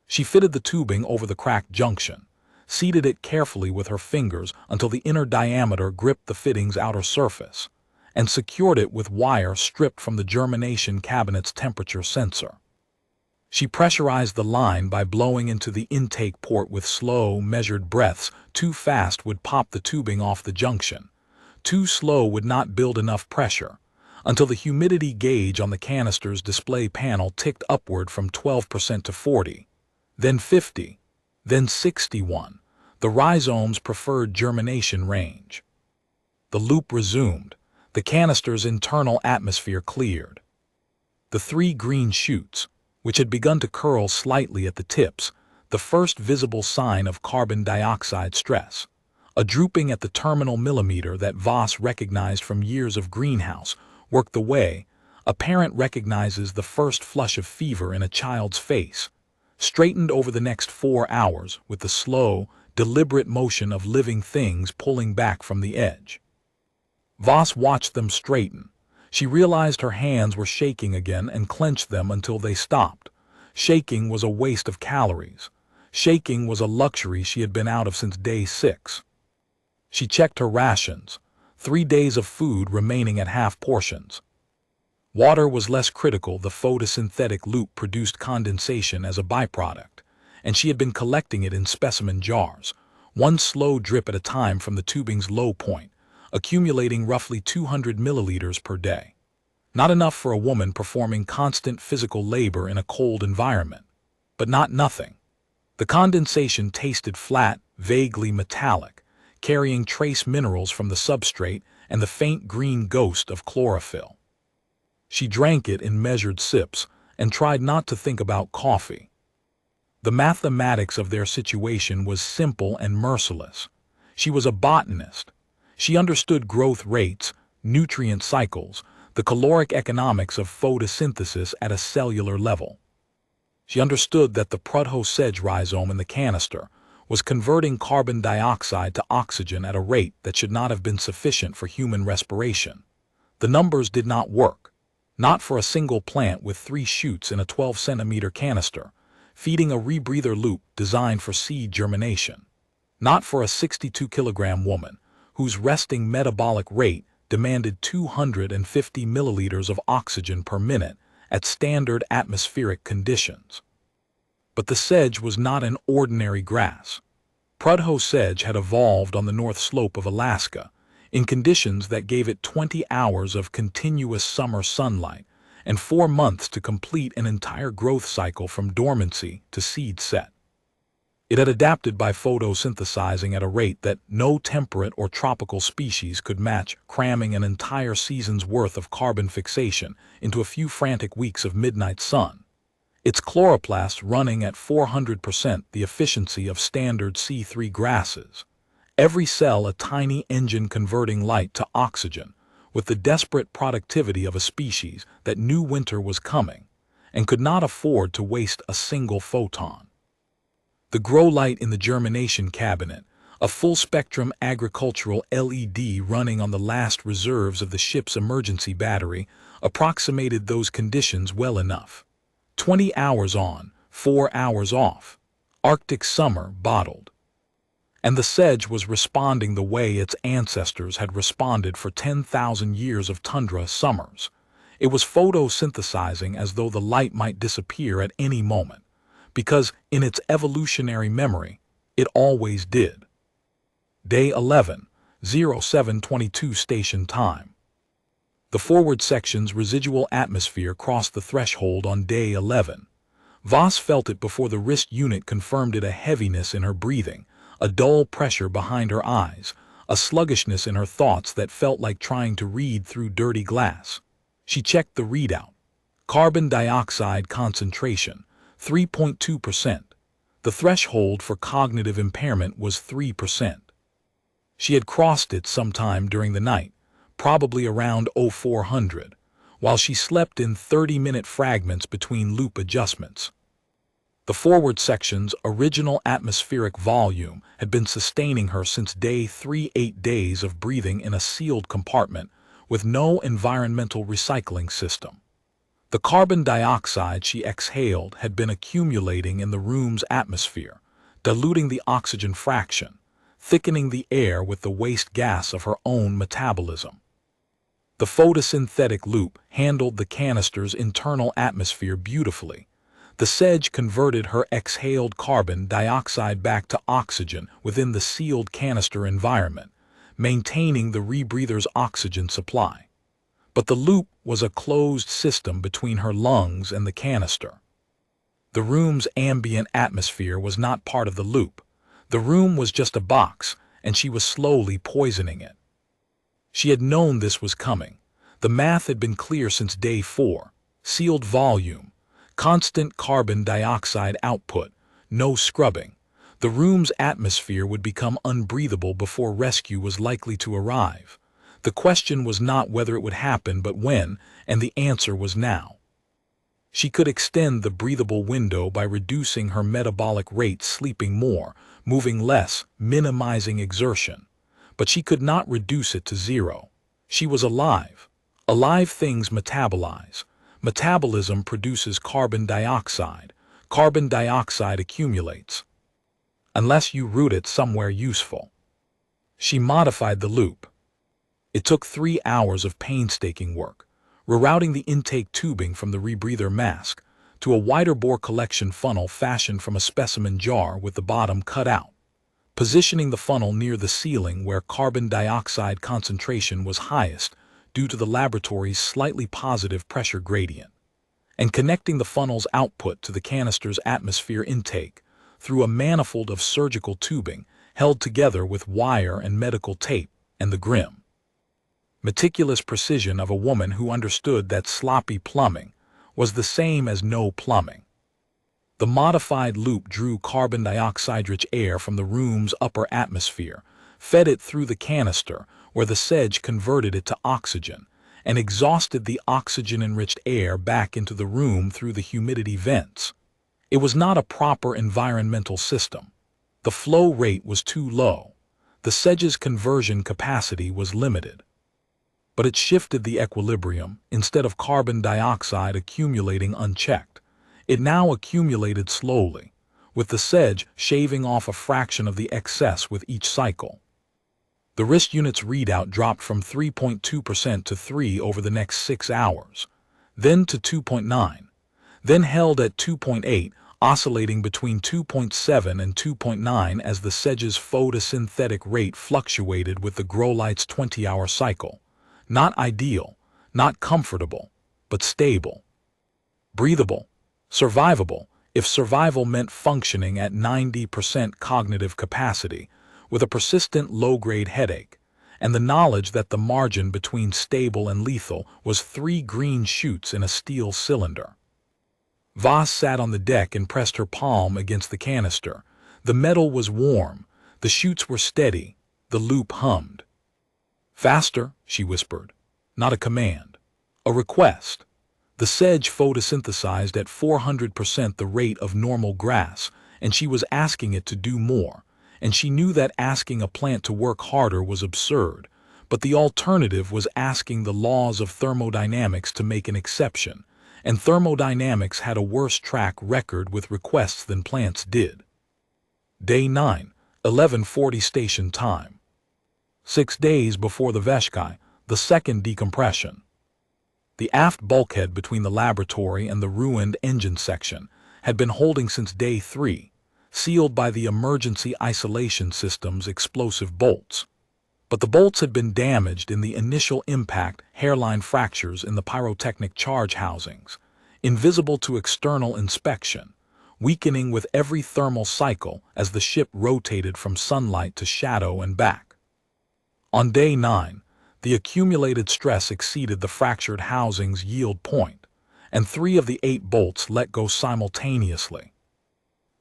She fitted the tubing over the cracked junction, seated it carefully with her fingers until the inner diameter gripped the fitting's outer surface, and secured it with wire stripped from the germination cabinet's temperature sensor. She pressurized the line by blowing into the intake port with slow, measured breaths. Too fast would pop the tubing off the junction. Too slow would not build enough pressure, until the humidity gauge on the canister's display panel ticked upward from 12% to 40, then 50, then 61, the rhizome's preferred germination range. The loop resumed. The canister's internal atmosphere cleared. The 3 green shoots, which had begun to curl slightly at the tips, the first visible sign of carbon dioxide stress, a drooping at the terminal millimeter that Voss recognized from years of greenhouse, worked the way a parent recognizes the first flush of fever in a child's face, straightened over the next 4 hours with the slow, deliberate motion of living things pulling back from the edge. Voss watched them straighten. She realized her hands were shaking again and clenched them until they stopped. Shaking was a waste of calories. Shaking was a luxury she had been out of since day 6. She checked her rations, 3 days of food remaining at half portions. Water was less critical. The photosynthetic loop produced condensation as a byproduct, and she had been collecting it in specimen jars, one slow drip at a time from the tubing's low point, accumulating roughly 200 milliliters per day. Not enough for a woman performing constant physical labor in a cold environment, but not nothing. The condensation tasted flat, vaguely metallic, carrying trace minerals from the substrate and the faint green ghost of chlorophyll. She drank it in measured sips and tried not to think about coffee. The mathematics of their situation was simple and merciless. She was a botanist. She understood growth rates, nutrient cycles, the caloric economics of photosynthesis at a cellular level. She understood that the proto-sedge rhizome in the canister was converting carbon dioxide to oxygen at a rate that should not have been sufficient for human respiration. The numbers did not work. Not for a single plant with 3 shoots in a 12-centimeter canister. feeding a rebreather loop designed for seed germination. Not for a 62-kilogram woman, whose resting metabolic rate demanded 250 milliliters of oxygen per minute at standard atmospheric conditions. But the sedge was not an ordinary grass. Prudhoe sedge had evolved on the north slope of Alaska, in conditions that gave it 20 hours of continuous summer sunlight and 4 months to complete an entire growth cycle from dormancy to seed set. It had adapted by photosynthesizing at a rate that no temperate or tropical species could match, cramming an entire season's worth of carbon fixation into a few frantic weeks of midnight sun. Its chloroplasts running at 400% the efficiency of standard C3 grasses. Every cell a tiny engine converting light to oxygen, with the desperate productivity of a species that knew winter was coming and could not afford to waste a single photon. The grow light in the germination cabinet, a full-spectrum agricultural LED running on the last reserves of the ship's emergency battery, approximated those conditions well enough. 20 hours on, 4 hours off. Arctic summer bottled. And the sedge was responding the way its ancestors had responded for 10,000 years of tundra summers. It was photosynthesizing as though the light might disappear at any moment, because in its evolutionary memory, it always did. Day 11, 0722 station time. The forward section's residual atmosphere crossed the threshold on day 11. Voss felt it before the wrist unit confirmed it, a heaviness in her breathing, a dull pressure behind her eyes, a sluggishness in her thoughts that felt like trying to read through dirty glass. She checked the readout. Carbon dioxide concentration, 3.2%. The threshold for cognitive impairment was 3%. She had crossed it sometime during the night, probably around 0400, while she slept in 30-minute fragments between loop adjustments. The forward section's original atmospheric volume had been sustaining her since day 3, 8 days of breathing in a sealed compartment with no environmental recycling system. The carbon dioxide she exhaled had been accumulating in the room's atmosphere, diluting the oxygen fraction, thickening the air with the waste gas of her own metabolism. The photosynthetic loop handled the canister's internal atmosphere beautifully. The sedge converted her exhaled carbon dioxide back to oxygen within the sealed canister environment, maintaining the rebreather's oxygen supply. But the loop was a closed system between her lungs and the canister. The room's ambient atmosphere was not part of the loop. The room was just a box, and she was slowly poisoning it. She had known this was coming. The math had been clear since day 4. Sealed volume, constant carbon dioxide output, no scrubbing. The room's atmosphere would become unbreathable before rescue was likely to arrive. The question was not whether it would happen, but when, and the answer was now. She could extend the breathable window by reducing her metabolic rate, sleeping more, moving less, minimizing exertion. But she could not reduce it to 0. She was alive. Alive things metabolize. Metabolism produces carbon dioxide. Carbon dioxide accumulates. Unless you root it somewhere useful. She modified the loop. It took 3 hours of painstaking work, rerouting the intake tubing from the rebreather mask to a wider bore collection funnel fashioned from a specimen jar with the bottom cut out, positioning the funnel near the ceiling where carbon dioxide concentration was highest due to the laboratory's slightly positive pressure gradient, and connecting the funnel's output to the canister's atmosphere intake through a manifold of surgical tubing held together with wire and medical tape and the grim, meticulous precision of a woman who understood that sloppy plumbing was the same as no plumbing. The modified loop drew carbon dioxide-rich air from the room's upper atmosphere, fed it through the canister where the sedge converted it to oxygen, and exhausted the oxygen-enriched air back into the room through the humidity vents. It was not a proper environmental system. The flow rate was too low. The sedge's conversion capacity was limited. But it shifted the equilibrium. Instead of carbon dioxide accumulating unchecked, It now accumulated slowly, with the sedge shaving off a fraction of the excess with each cycle. The wrist unit's readout dropped from 3.2% to 3 over the next 6 hours, then to 2.9, then held at 2.8, oscillating between 2.7 and 2.9 as the sedge's photosynthetic rate fluctuated with the grow light's 20-hour cycle. Not ideal, not comfortable, but stable. Breathable, survivable, if survival meant functioning at 90% cognitive capacity, with a persistent low-grade headache, and the knowledge that the margin between stable and lethal was 3 green shoots in a steel cylinder. Voss sat on the deck and pressed her palm against the canister. The metal was warm, the shoots were steady, the loop hummed. "Faster," she whispered. Not a command, a request. The sedge photosynthesized at 400% the rate of normal grass, and she was asking it to do more. And she knew that asking a plant to work harder was absurd, but the alternative was asking the laws of thermodynamics to make an exception, and thermodynamics had a worse track record with requests than plants did. Day 9, 11:40 station time. 6 days before the Veshkai, the second decompression. The aft bulkhead between the laboratory and the ruined engine section had been holding since day 3, sealed by the emergency isolation system's explosive bolts. But the bolts had been damaged in the initial impact, hairline fractures in the pyrotechnic charge housings, invisible to external inspection, weakening with every thermal cycle as the ship rotated from sunlight to shadow and back. On day 9, the accumulated stress exceeded the fractured housing's yield point, and 3 of the 8 bolts let go simultaneously.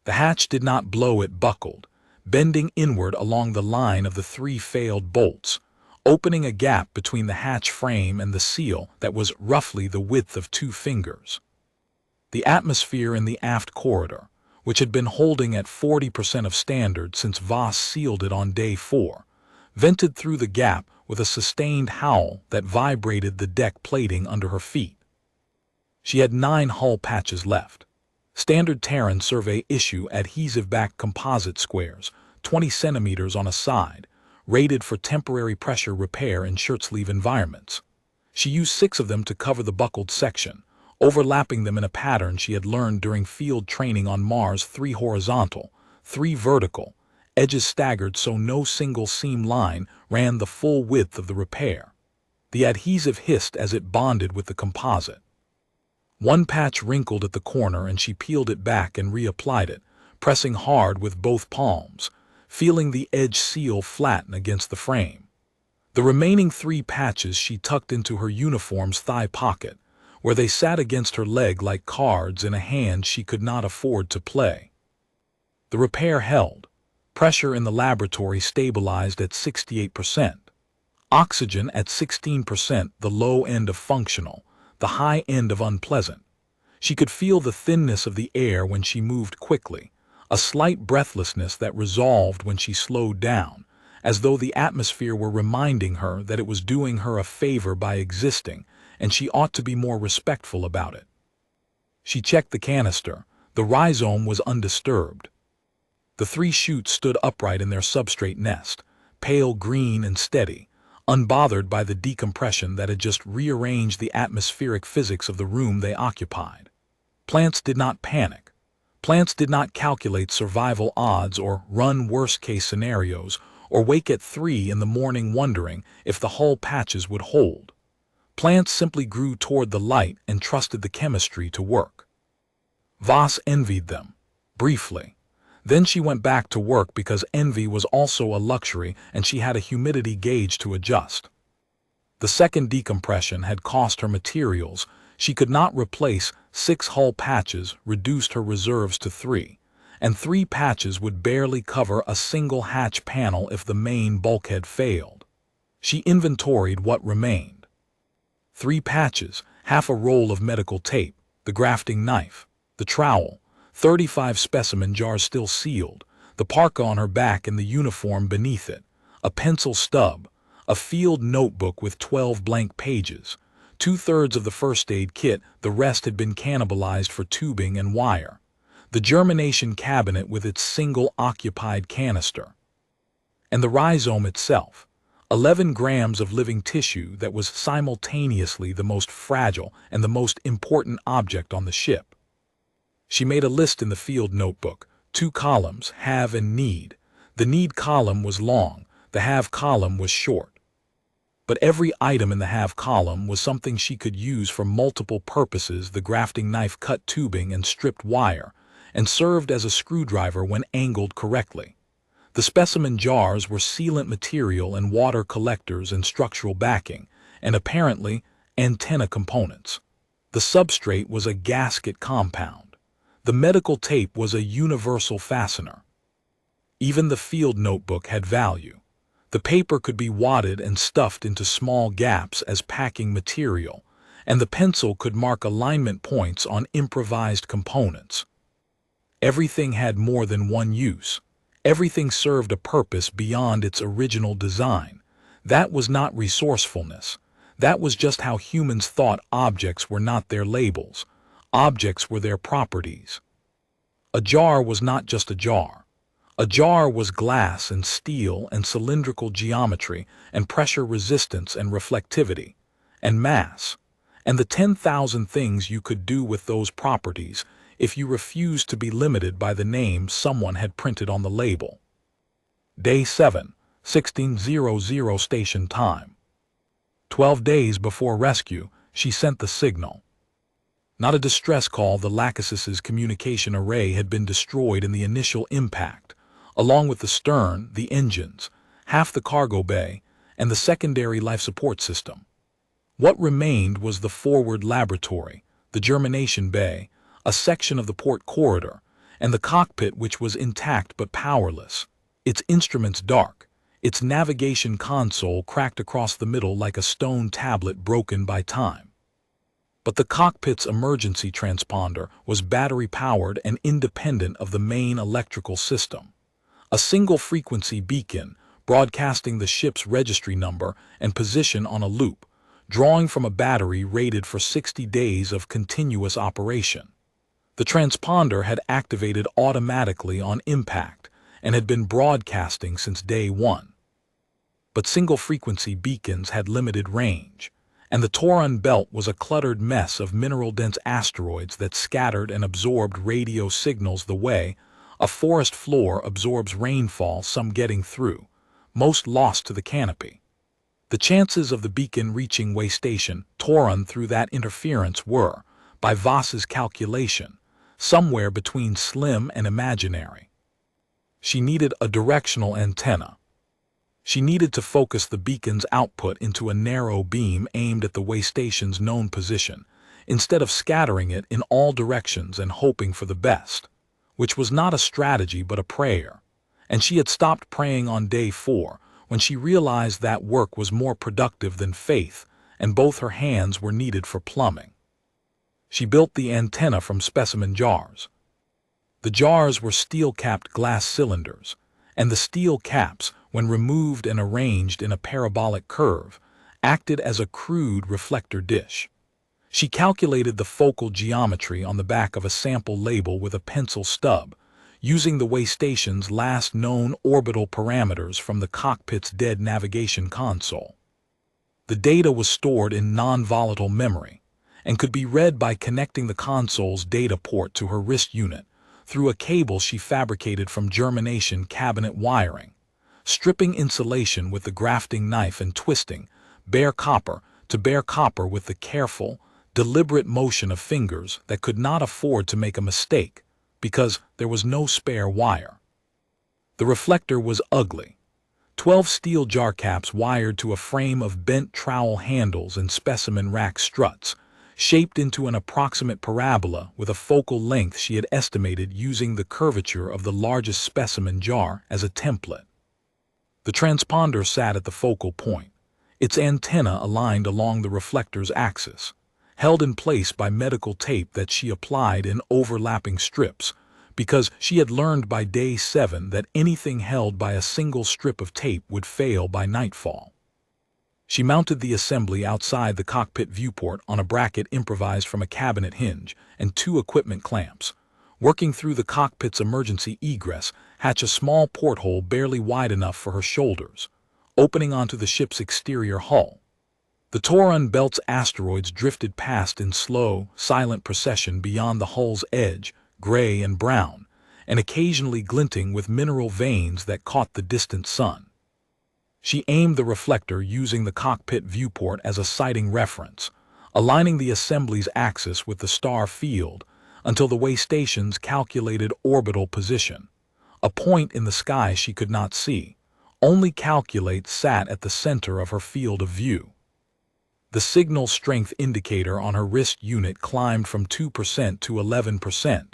The hatch did not blow, it buckled, bending inward along the line of the 3 failed bolts, opening a gap between the hatch frame and the seal that was roughly the width of 2 fingers. The atmosphere in the aft corridor, which had been holding at 40% of standard since Voss sealed it on day 4, vented through the gap with a sustained howl that vibrated the deck plating under her feet. She had 9 hull patches left. Standard Terran Survey issue adhesive-backed composite squares, 20 centimeters on a side, rated for temporary pressure repair in shirt-sleeve environments. She used 6 of them to cover the buckled section, overlapping them in a pattern she had learned during field training on Mars, 3 horizontal, 3 vertical, edges staggered so no single seam line ran the full width of the repair. The adhesive hissed as it bonded with the composite. 1 patch wrinkled at the corner and she peeled it back and reapplied it, pressing hard with both palms, feeling the edge seal flatten against the frame. The remaining 3 patches she tucked into her uniform's thigh pocket, where they sat against her leg like cards in a hand she could not afford to play. The repair held. Pressure in the laboratory stabilized at 68%. Oxygen at 16%, the low end of functional, the high end of unpleasant. She could feel the thinness of the air when she moved quickly, a slight breathlessness that resolved when she slowed down, as though the atmosphere were reminding her that it was doing her a favor by existing, and she ought to be more respectful about it. She checked the canister. The rhizome was undisturbed. The 3 shoots stood upright in their substrate nest, pale green and steady, unbothered by the decompression that had just rearranged the atmospheric physics of the room they occupied. Plants did not panic. Plants did not calculate survival odds or run worst-case scenarios or wake at 3 in the morning wondering if the hull patches would hold. Plants simply grew toward the light and trusted the chemistry to work. Voss envied them, briefly. Then she went back to work because envy was also a luxury and she had a humidity gauge to adjust. The second decompression had cost her materials. She could not replace 6 hull patches, reduced her reserves to 3, and 3 patches would barely cover a single hatch panel if the main bulkhead failed. She inventoried what remained. 3 patches, half a roll of medical tape, the grafting knife, the trowel, 35 specimen jars still sealed, the parka on her back and the uniform beneath it, a pencil stub, a field notebook with 12 blank pages, 2/3 of the first aid kit, the rest had been cannibalized for tubing and wire. The germination cabinet with its single occupied canister. And the rhizome itself, 11 grams of living tissue that was simultaneously the most fragile and the most important object on the ship. She made a list in the field notebook, 2 columns, have and need. The need column was long, the have column was short. But every item in the have column was something she could use for multiple purposes. The grafting knife cut tubing and stripped wire, and served as a screwdriver when angled correctly. The specimen jars were sealant material and water collectors and structural backing, and apparently antenna components. The substrate was a gasket compound. The medical tape was a universal fastener. Even the field notebook had value. The paper could be wadded and stuffed into small gaps as packing material, and the pencil could mark alignment points on improvised components. Everything had more than one use. Everything served a purpose beyond its original design. That was not resourcefulness. That was just how humans thought. Objects were not their labels. Objects were their properties. A jar was not just a jar. A jar was glass and steel and cylindrical geometry and pressure resistance and reflectivity and mass, and the 10,000 things you could do with those properties if you refused to be limited by the name someone had printed on the label. Day 7, 1600 station time. 12 days before rescue, she sent the signal. Not a distress call. The Lachesis' communication array had been destroyed in the initial impact, along with the stern, the engines, half the cargo bay, and the secondary life support system. What remained was the forward laboratory, the germination bay, a section of the port corridor, and the cockpit, which was intact but powerless, its instruments dark, its navigation console cracked across the middle like a stone tablet broken by time. But the cockpit's emergency transponder was battery-powered and independent of the main electrical system. A single-frequency beacon, broadcasting the ship's registry number and position on a loop, drawing from a battery rated for 60 days of continuous operation. The transponder had activated automatically on impact and had been broadcasting since day 1. But single-frequency beacons had limited range, and the Taurun belt was a cluttered mess of mineral-dense asteroids that scattered and absorbed radio signals the way a forest floor absorbs rainfall, some getting through, most lost to the canopy. The chances of the beacon reaching way station Taurun through that interference were, by Voss's calculation, somewhere between slim and imaginary. She needed a directional antenna. She needed to focus the beacon's output into a narrow beam aimed at the way station's known position, instead of scattering it in all directions and hoping for the best, which was not a strategy but a prayer. And she had stopped praying on day 4 when she realized that work was more productive than faith, and both her hands were needed for plumbing. She built the antenna from specimen jars. The jars were steel-capped glass cylinders, and the steel caps, when removed and arranged in a parabolic curve, acted as a crude reflector dish. She calculated the focal geometry on the back of a sample label with a pencil stub, using the way station's last known orbital parameters from the cockpit's dead navigation console. The data was stored in non-volatile memory and could be read by connecting the console's data port to her wrist unit through a cable she fabricated from germination cabinet wiring, stripping insulation with the grafting knife and twisting bare copper to bare copper with the careful, deliberate motion of fingers that could not afford to make a mistake because there was no spare wire. The reflector was ugly. 12 steel jar caps wired to a frame of bent trowel handles and specimen rack struts, shaped into an approximate parabola with a focal length she had estimated using the curvature of the largest specimen jar as a template. The transponder sat at the focal point, its antenna aligned along the reflector's axis, held in place by medical tape that she applied in overlapping strips, because she had learned by day 7 that anything held by a single strip of tape would fail by nightfall. She mounted the assembly outside the cockpit viewport on a bracket improvised from a cabinet hinge and two equipment clamps. Working through the cockpit's emergency egress hatch a small porthole barely wide enough for her shoulders, opening onto the ship's exterior hull. The Taurus belt's asteroids drifted past in slow, silent procession beyond the hull's edge, gray and brown, and occasionally glinting with mineral veins that caught the distant sun. She aimed the reflector using the cockpit viewport as a sighting reference, aligning the assembly's axis with the star field until the way station's calculated orbital position, a point in the sky she could not see, only calculate sat at the center of her field of view. The signal strength indicator on her wrist unit climbed from 2% to 11%,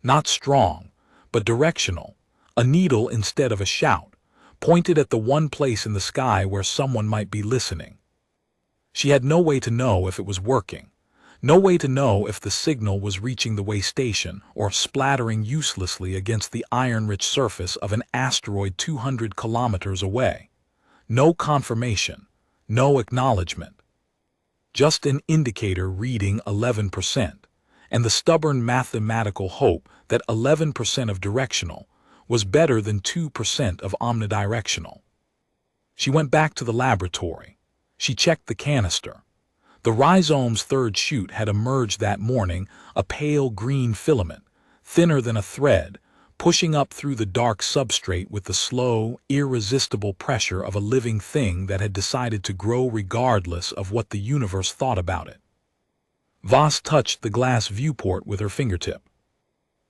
not strong, but directional, a needle instead of a shout, pointed at the one place in the sky where someone might be listening. She had no way to know if it was working, no way to know if the signal was reaching the way station or splattering uselessly against the iron-rich surface of an asteroid 200 kilometers away. No confirmation, no acknowledgement. Just an indicator reading 11%, and the stubborn mathematical hope that 11% of directional was better than 2% of omnidirectional. She went back to the laboratory. She checked the canister. The rhizome's third shoot had emerged that morning, a pale green filament, thinner than a thread, pushing up through the dark substrate with the slow, irresistible pressure of a living thing that had decided to grow regardless of what the universe thought about it. Voss touched the glass viewport with her fingertip.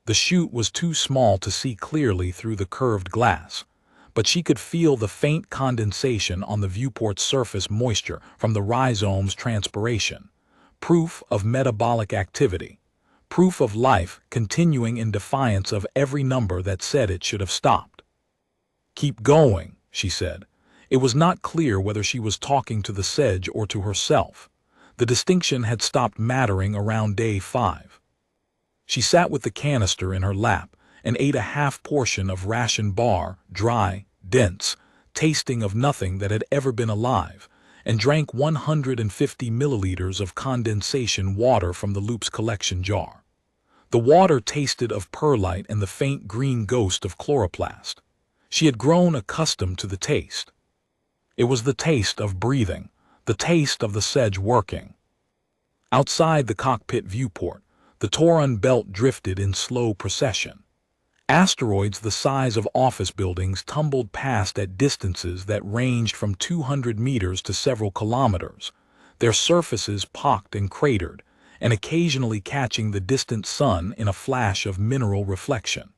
The shoot was too small to see clearly through the curved glass, but she could feel the faint condensation on the viewport's surface moisture from the rhizome's transpiration, proof of metabolic activity, proof of life continuing in defiance of every number that said it should have stopped. "Keep going," she said. It was not clear whether she was talking to the sedge or to herself. The distinction had stopped mattering around day 5. She sat with the canister in her lap and ate a half portion of ration bar, dry, dense, tasting of nothing that had ever been alive, and drank 150 milliliters of condensation water from the Loop's collection jar. The water tasted of perlite and the faint green ghost of chloroplast. She had grown accustomed to the taste. It was the taste of breathing, the taste of the sedge working. Outside the cockpit viewport, the Taurus belt drifted in slow procession. Asteroids the size of office buildings tumbled past at distances that ranged from 200 meters to several kilometers, their surfaces pocked and cratered, and occasionally catching the distant sun in a flash of mineral reflection.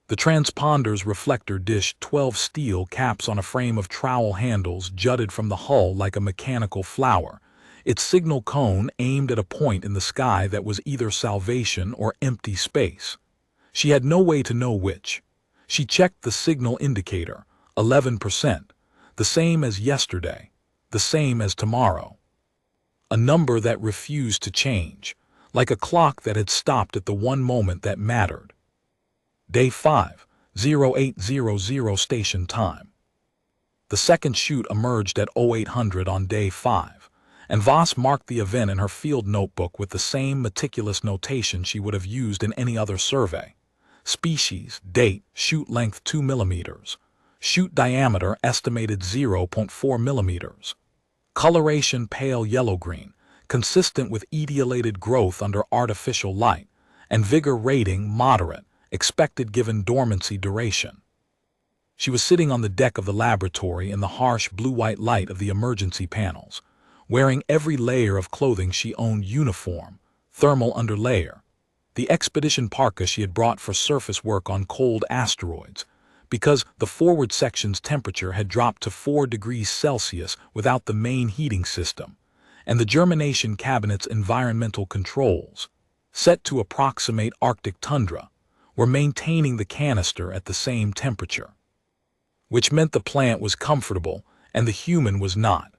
The transponder's reflector dished 12 steel caps on a frame of trowel handles jutted from the hull like a mechanical flower, its signal cone aimed at a point in the sky that was either salvation or empty space. She had no way to know which. She checked the signal indicator, 11%, the same as yesterday, the same as tomorrow. A number that refused to change, like a clock that had stopped at the one moment that mattered. Day 5, 0800 station time. The second shoot emerged at 0800 on day 5, and Voss marked the event in her field notebook with the same meticulous notation she would have used in any other survey. Species, date, shoot length 2 millimeters. Shoot diameter estimated 0.4 millimeters. Coloration pale yellow-green, consistent with etiolated growth under artificial light, and vigor rating moderate, expected given dormancy duration. She was sitting on the deck of the laboratory in the harsh blue-white light of the emergency panels, wearing every layer of clothing she owned uniform, thermal underlayer, the expedition parka she had brought for surface work on cold asteroids, because the forward section's temperature had dropped to 4 degrees Celsius without the main heating system, and the germination cabinet's environmental controls, set to approximate Arctic tundra, were maintaining the canister at the same temperature, which meant the plant was comfortable and the human was not.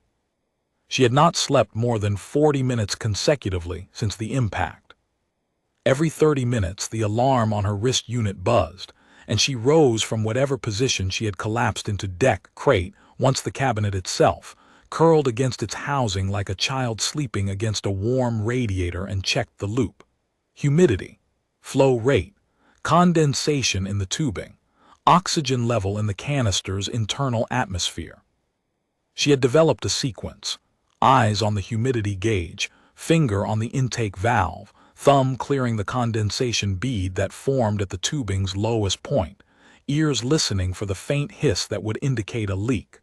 She had not slept more than 40 minutes consecutively since the impact. Every 30 minutes the alarm on her wrist unit buzzed, and she rose from whatever position she had collapsed into deck crate once the cabinet itself, curled against its housing like a child sleeping against a warm radiator, and checked the loop. Humidity, flow rate, condensation in the tubing, oxygen level in the canister's internal atmosphere. She had developed a sequence: eyes on the humidity gauge, finger on the intake valve, thumb clearing the condensation bead that formed at the tubing's lowest point, ears listening for the faint hiss that would indicate a leak.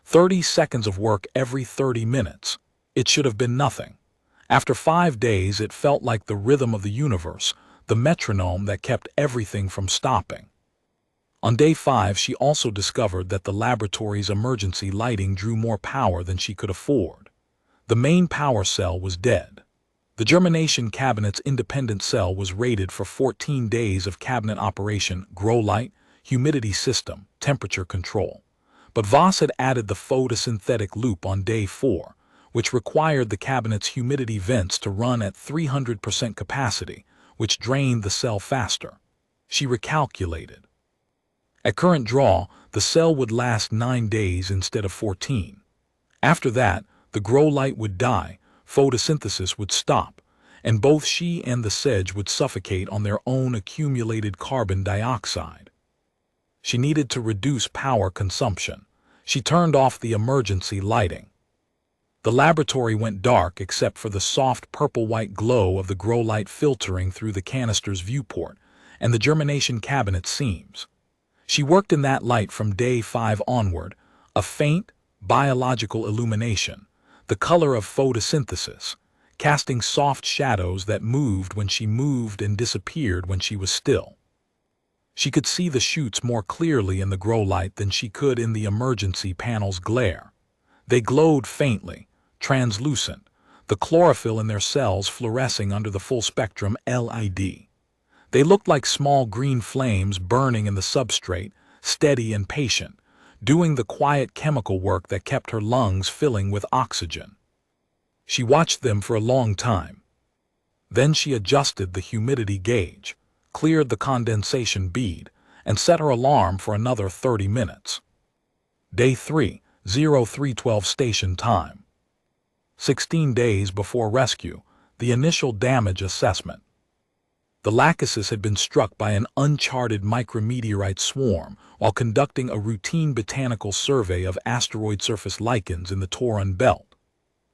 30 seconds of work every 30 minutes. It should have been nothing. After 5 days, it felt like the rhythm of the universe, the metronome that kept everything from stopping. On day 5, she also discovered that the laboratory's emergency lighting drew more power than she could afford. The main power cell was dead. The germination cabinet's independent cell was rated for 14 days of cabinet operation, grow light, humidity system, temperature control. But Voss had added the photosynthetic loop on day 4, which required the cabinet's humidity vents to run at 300% capacity, which drained the cell faster. She recalculated. At current draw, the cell would last 9 days instead of 14. After that, the grow light would die, photosynthesis would stop, and both she and the sedge would suffocate on their own accumulated carbon dioxide. She needed to reduce power consumption. She turned off the emergency lighting. The laboratory went dark except for the soft purple-white glow of the grow light filtering through the canister's viewport and the germination cabinet seams. She worked in that light from day 5 onward, a faint, biological illumination, the color of photosynthesis, casting soft shadows that moved when she moved and disappeared when she was still. She could see the shoots more clearly in the grow light than she could in the emergency panel's glare. They glowed faintly, translucent, the chlorophyll in their cells fluorescing under the full-spectrum LED. They looked like small green flames burning in the substrate, steady and patient, doing the quiet chemical work that kept her lungs filling with oxygen. She watched them for a long time. Then she adjusted the humidity gauge, cleared the condensation bead, and set her alarm for another 30 minutes. Day 3, 0312 station time. 16 days before rescue, the initial damage assessment. The Lachesis had been struck by an uncharted micrometeorite swarm while conducting a routine botanical survey of asteroid surface lichens in the Taurine belt.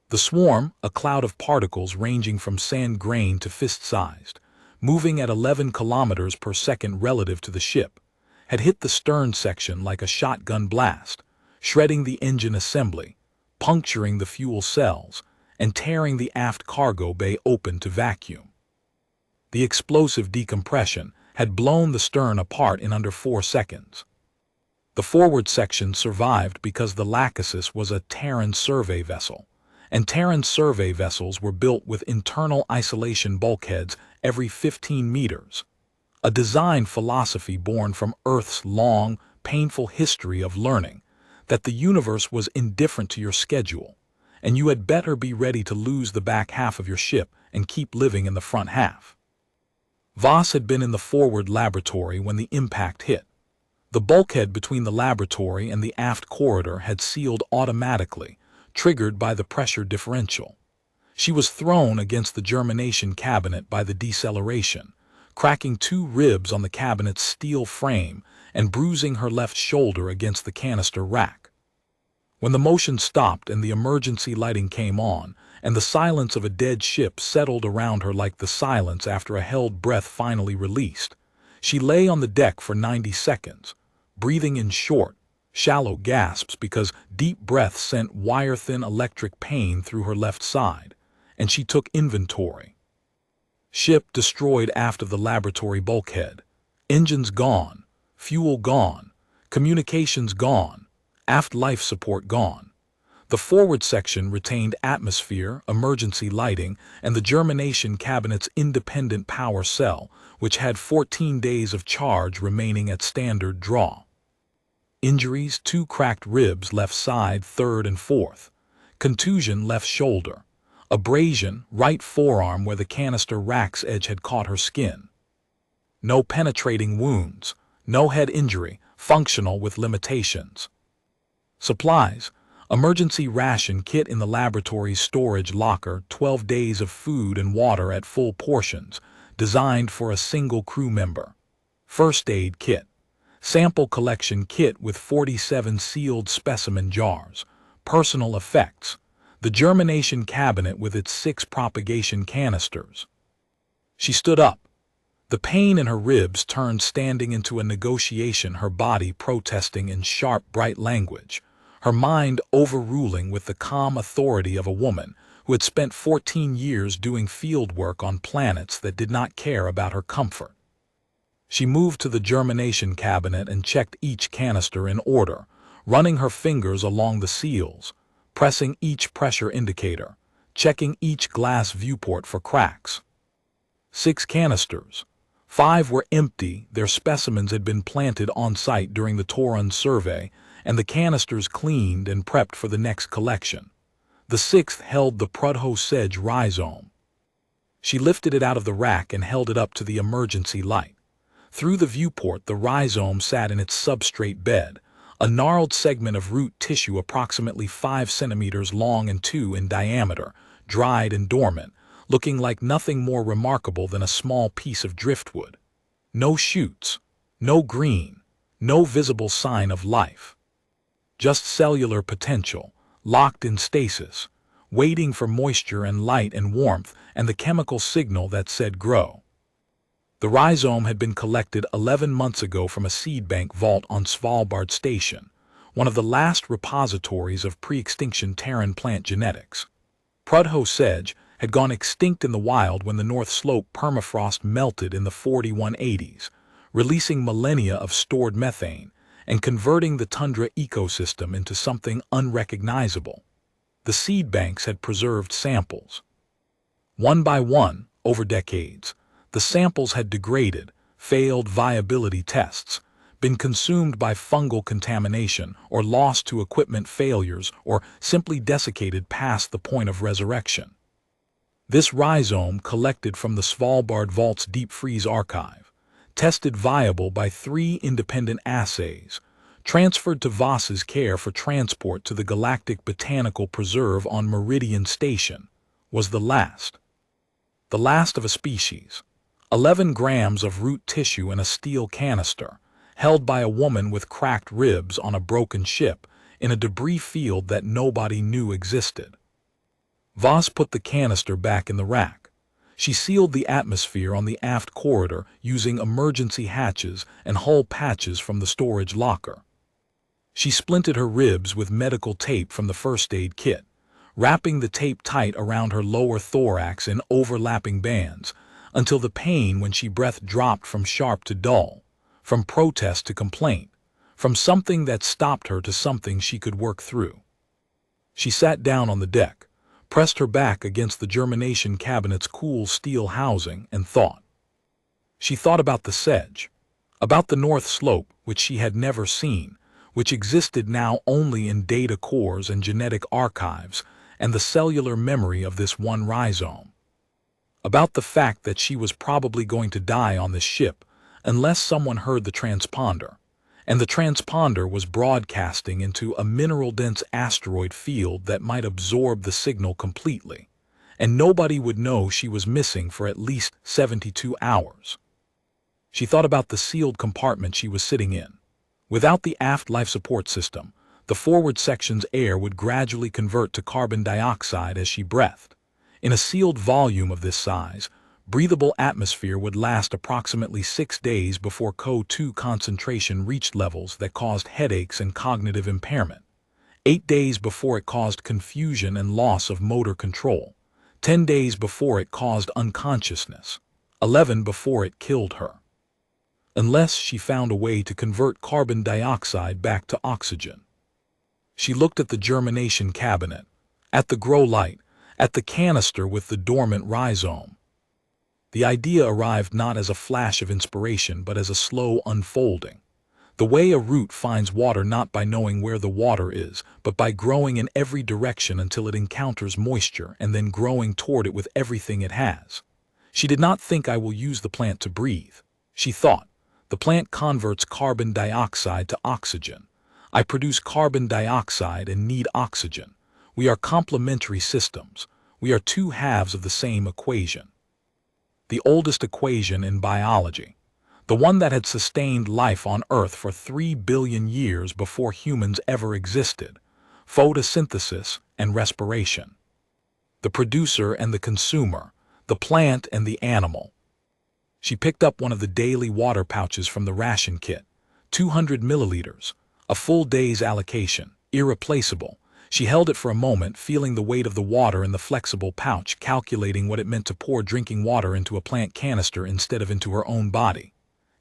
The swarm, a cloud of particles ranging from sand grain to fist-sized, moving at 11 kilometers per second relative to the ship, had hit the stern section like a shotgun blast, shredding the engine assembly, puncturing the fuel cells, and tearing the aft cargo bay open to vacuum. The explosive decompression had blown the stern apart in under 4 seconds. The forward section survived because the Lachesis was a Terran survey vessel, and Terran survey vessels were built with internal isolation bulkheads every 15 meters, a design philosophy born from Earth's long, painful history of learning that the universe was indifferent to your schedule, and you had better be ready to lose the back half of your ship and keep living in the front half. Voss had been in the forward laboratory when the impact hit. The bulkhead between the laboratory and the aft corridor had sealed automatically, triggered by the pressure differential. She was thrown against the germination cabinet by the deceleration, cracking 2 ribs on the cabinet's steel frame and bruising her left shoulder against the canister rack. When the motion stopped and the emergency lighting came on, and the silence of a dead ship settled around her like the silence after a held breath finally released, she lay on the deck for 90 seconds, breathing in short, shallow gasps because deep breaths sent wire-thin electric pain through her left side, and she took inventory. Ship destroyed aft of the laboratory bulkhead. Engines gone, fuel gone, communications gone, aft life support gone. The forward section retained atmosphere, emergency lighting, and the germination cabinet's independent power cell, which had 14 days of charge remaining at standard draw. Injuries: 2 cracked ribs left side, 3rd and 4th. Contusion left shoulder. Abrasion right forearm where the canister rack's edge had caught her skin. No penetrating wounds. No head injury, functional with limitations. Supplies: Emergency ration kit in the laboratory's storage locker, 12 days of food and water at full portions, designed for a single crew member. First aid kit. Sample collection kit with 47 sealed specimen jars. Personal effects. The germination cabinet with its 6 propagation canisters. She stood up. The pain in her ribs turned standing into a negotiation, her body protesting in sharp, bright language, her mind overruling with the calm authority of a woman who had spent 14 years doing field work on planets that did not care about her comfort. She moved to the germination cabinet and checked each canister in order, running her fingers along the seals, pressing each pressure indicator, checking each glass viewport for cracks. 6 canisters. 5 were empty, their specimens had been planted on site during the Toron survey, and the canisters cleaned and prepped for the next collection. The 6th held the photosynthesis rhizome. She lifted it out of the rack and held it up to the emergency light. Through the viewport, the rhizome sat in its substrate bed, a gnarled segment of root tissue approximately 5 centimeters long and 2 in diameter, dried and dormant, looking like nothing more remarkable than a small piece of driftwood. No shoots, no green, no visible sign of life. Just cellular potential, locked in stasis, waiting for moisture and light and warmth and the chemical signal that said grow. The rhizome had been collected 11 months ago from a seed bank vault on Svalbard Station, one of the last repositories of pre-extinction Terran plant genetics. Photosynthesis had gone extinct in the wild when the North Slope permafrost melted in the 4180s, releasing millennia of stored methane and converting the tundra ecosystem into something unrecognizable. The seed banks had preserved samples. One by one, over decades, the samples had degraded, failed viability tests, been consumed by fungal contamination or lost to equipment failures or simply desiccated past the point of resurrection. This rhizome, collected from the Svalbard Vault's deep freeze archive, tested viable by 3 independent assays, transferred to Voss's care for transport to the Galactic Botanical Preserve on Meridian Station, was the last of a species. 11 grams of root tissue in a steel canister, held by a woman with cracked ribs on a broken ship in a debris field that nobody knew existed. Voss put the canister back in the rack. She sealed the atmosphere on the aft corridor using emergency hatches and hull patches from the storage locker. She splinted her ribs with medical tape from the first aid kit, wrapping the tape tight around her lower thorax in overlapping bands until the pain when she breathed dropped from sharp to dull, from protest to complaint, from something that stopped her to something she could work through. She sat down on the deck, pressed her back against the germination cabinet's cool steel housing, and thought. She thought about the sedge, about the North Slope, which she had never seen, which existed now only in data cores and genetic archives, and the cellular memory of this one rhizome. About the fact that she was probably going to die on this ship unless someone heard the transponder, and the transponder was broadcasting into a mineral-dense asteroid field that might absorb the signal completely, and nobody would know she was missing for at least 72 hours. She thought about the sealed compartment she was sitting in. Without the aft life support system, the forward section's air would gradually convert to carbon dioxide as she breathed. In a sealed volume of this size, breathable atmosphere would last approximately 6 days before CO2 concentration reached levels that caused headaches and cognitive impairment, 8 days before it caused confusion and loss of motor control, 10 days before it caused unconsciousness, 11 before it killed her. Unless she found a way to convert carbon dioxide back to oxygen. She looked at the germination cabinet, at the grow light, at the canister with the dormant rhizome. The idea arrived not as a flash of inspiration but as a slow unfolding. The way a root finds water not by knowing where the water is, but by growing in every direction until it encounters moisture and then growing toward it with everything it has. She did not think I will use the plant to breathe. She thought, the plant converts carbon dioxide to oxygen. I produce carbon dioxide and need oxygen. We are complementary systems. We are two halves of the same equation. The oldest equation in biology, the one that had sustained life on Earth for 3 billion years before humans ever existed, photosynthesis and respiration. The producer and the consumer, the plant and the animal. She picked up one of the daily water pouches from the ration kit, 200 milliliters, a full day's allocation, irreplaceable. She held it for a moment, feeling the weight of the water in the flexible pouch, calculating what it meant to pour drinking water into a plant canister instead of into her own body.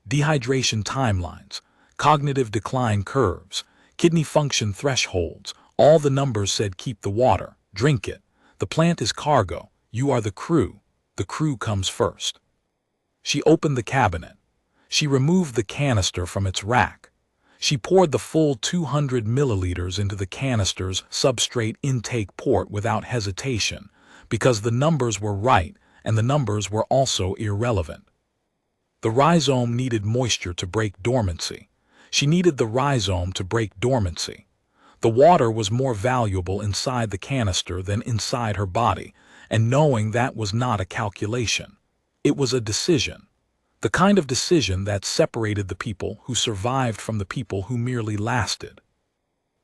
Dehydration timelines, cognitive decline curves, kidney function thresholds, all the numbers said keep the water, drink it. The plant is cargo, you are the crew comes first. She opened the cabinet. She removed the canister from its rack. She poured the full 200 milliliters into the canister's substrate intake port without hesitation, because the numbers were right and the numbers were also irrelevant. The rhizome needed moisture to break dormancy. She needed the rhizome to break dormancy. The water was more valuable inside the canister than inside her body, and knowing that was not a calculation. It was a decision. The kind of decision that separated the people who survived from the people who merely lasted.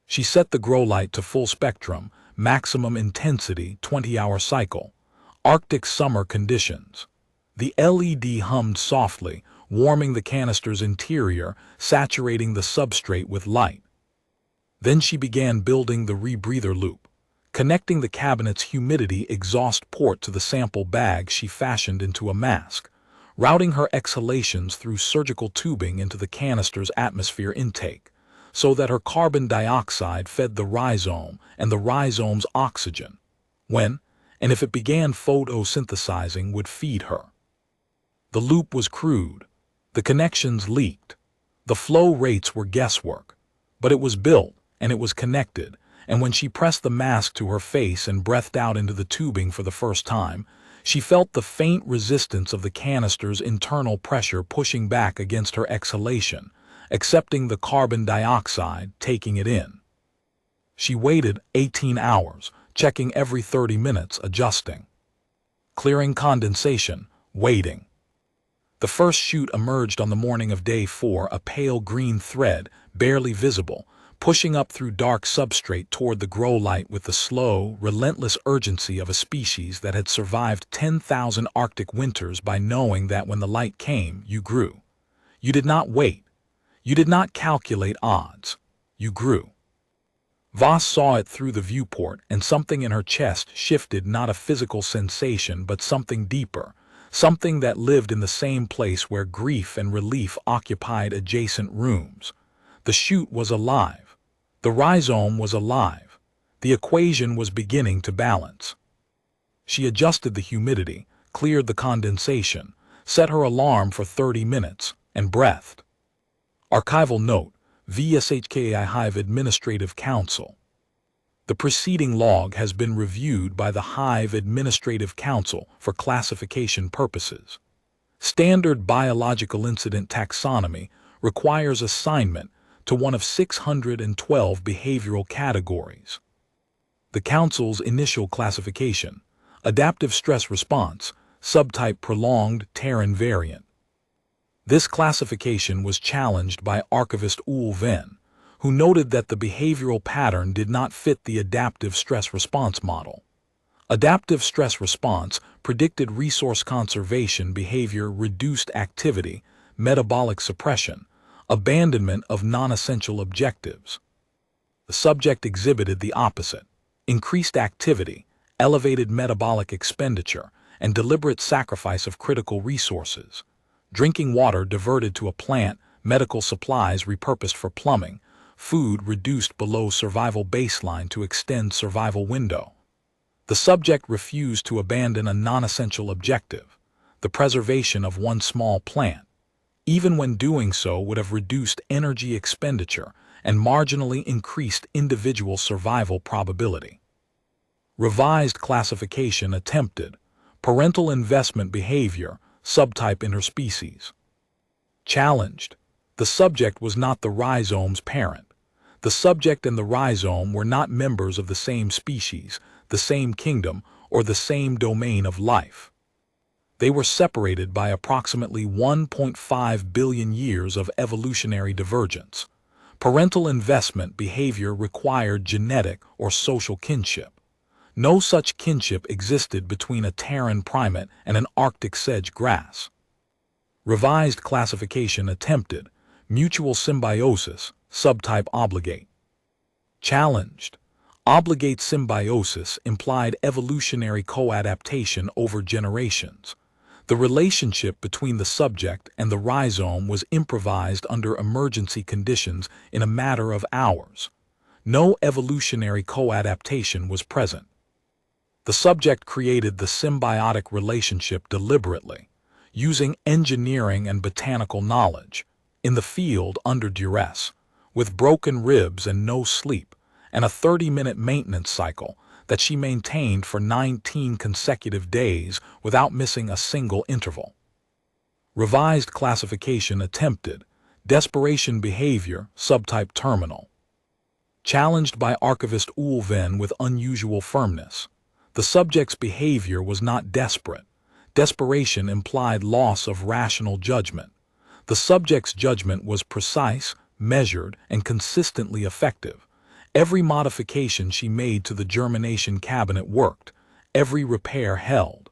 She set the grow light to full spectrum, maximum intensity, 20-hour cycle. Arctic summer conditions. The LED hummed softly, warming the canister's interior, saturating the substrate with light. Then she began building the rebreather loop, connecting the cabinet's humidity exhaust port to the sample bag she fashioned into a mask, routing her exhalations through surgical tubing into the canister's atmosphere intake, so that her carbon dioxide fed the rhizome and the rhizome's oxygen, when, and if it began photosynthesizing, would feed her. The loop was crude. The connections leaked. The flow rates were guesswork. But it was built, and it was connected, and when she pressed the mask to her face and breathed out into the tubing for the first time, she felt the faint resistance of the canister's internal pressure pushing back against her exhalation, accepting the carbon dioxide, taking it in. She waited 18 hours, checking every 30 minutes, adjusting. Clearing condensation, waiting. The first shoot emerged on the morning of day 4, a pale green thread, barely visible, pushing up through dark substrate toward the grow light with the slow, relentless urgency of a species that had survived 10,000 Arctic winters by knowing that when the light came, you grew. You did not wait. You did not calculate odds. You grew. Voss saw it through the viewport, and something in her chest shifted, not a physical sensation, but something deeper, something that lived in the same place where grief and relief occupied adjacent rooms. The shoot was alive. The rhizome was alive. The equation was beginning to balance. She adjusted the humidity, cleared the condensation, set her alarm for 30 minutes, and breathed. Archival note: VSHKAI Hive Administrative Council. The preceding log has been reviewed by the Hive Administrative Council for classification purposes. Standard biological incident taxonomy requires assignment to one of 612 behavioral categories. The Council's initial classification: adaptive stress response, subtype prolonged Terran variant. This classification was challenged by archivist Ul Venn, who noted that the behavioral pattern did not fit the adaptive stress response model. Adaptive stress response predicted resource conservation behavior, reduced activity, metabolic suppression, abandonment of non-essential objectives. The subject exhibited the opposite: increased activity, elevated metabolic expenditure, and deliberate sacrifice of critical resources. Drinking water diverted to a plant, medical supplies repurposed for plumbing, food reduced below survival baseline to extend survival window. The subject refused to abandon a non-essential objective, the preservation of one small plant, even when doing so would have reduced energy expenditure and marginally increased individual survival probability. Revised classification attempted: parental investment behavior, subtype interspecies. Challenged: the subject was not the rhizome's parent. The subject and the rhizome were not members of the same species, the same kingdom, or the same domain of life. They were separated by approximately 1.5 billion years of evolutionary divergence. Parental investment behavior required genetic or social kinship. No such kinship existed between a Terran primate and an Arctic sedge grass. Revised classification attempted. Mutual symbiosis, subtype obligate. Challenged. Obligate symbiosis implied evolutionary coadaptation over generations. The relationship between the subject and the rhizome was improvised under emergency conditions in a matter of hours. No evolutionary coadaptation was present. The subject created the symbiotic relationship deliberately, using engineering and botanical knowledge, in the field under duress, with broken ribs and no sleep, and a 30-minute maintenance cycle that she maintained for 19 consecutive days without missing a single interval. Revised classification attempted. Desperation behavior, subtype terminal. Challenged by archivist Ulven with unusual firmness. The subject's behavior was not desperate. Desperation implied loss of rational judgment. The subject's judgment was precise, measured, and consistently effective. Every modification she made to the germination cabinet worked. Every repair held.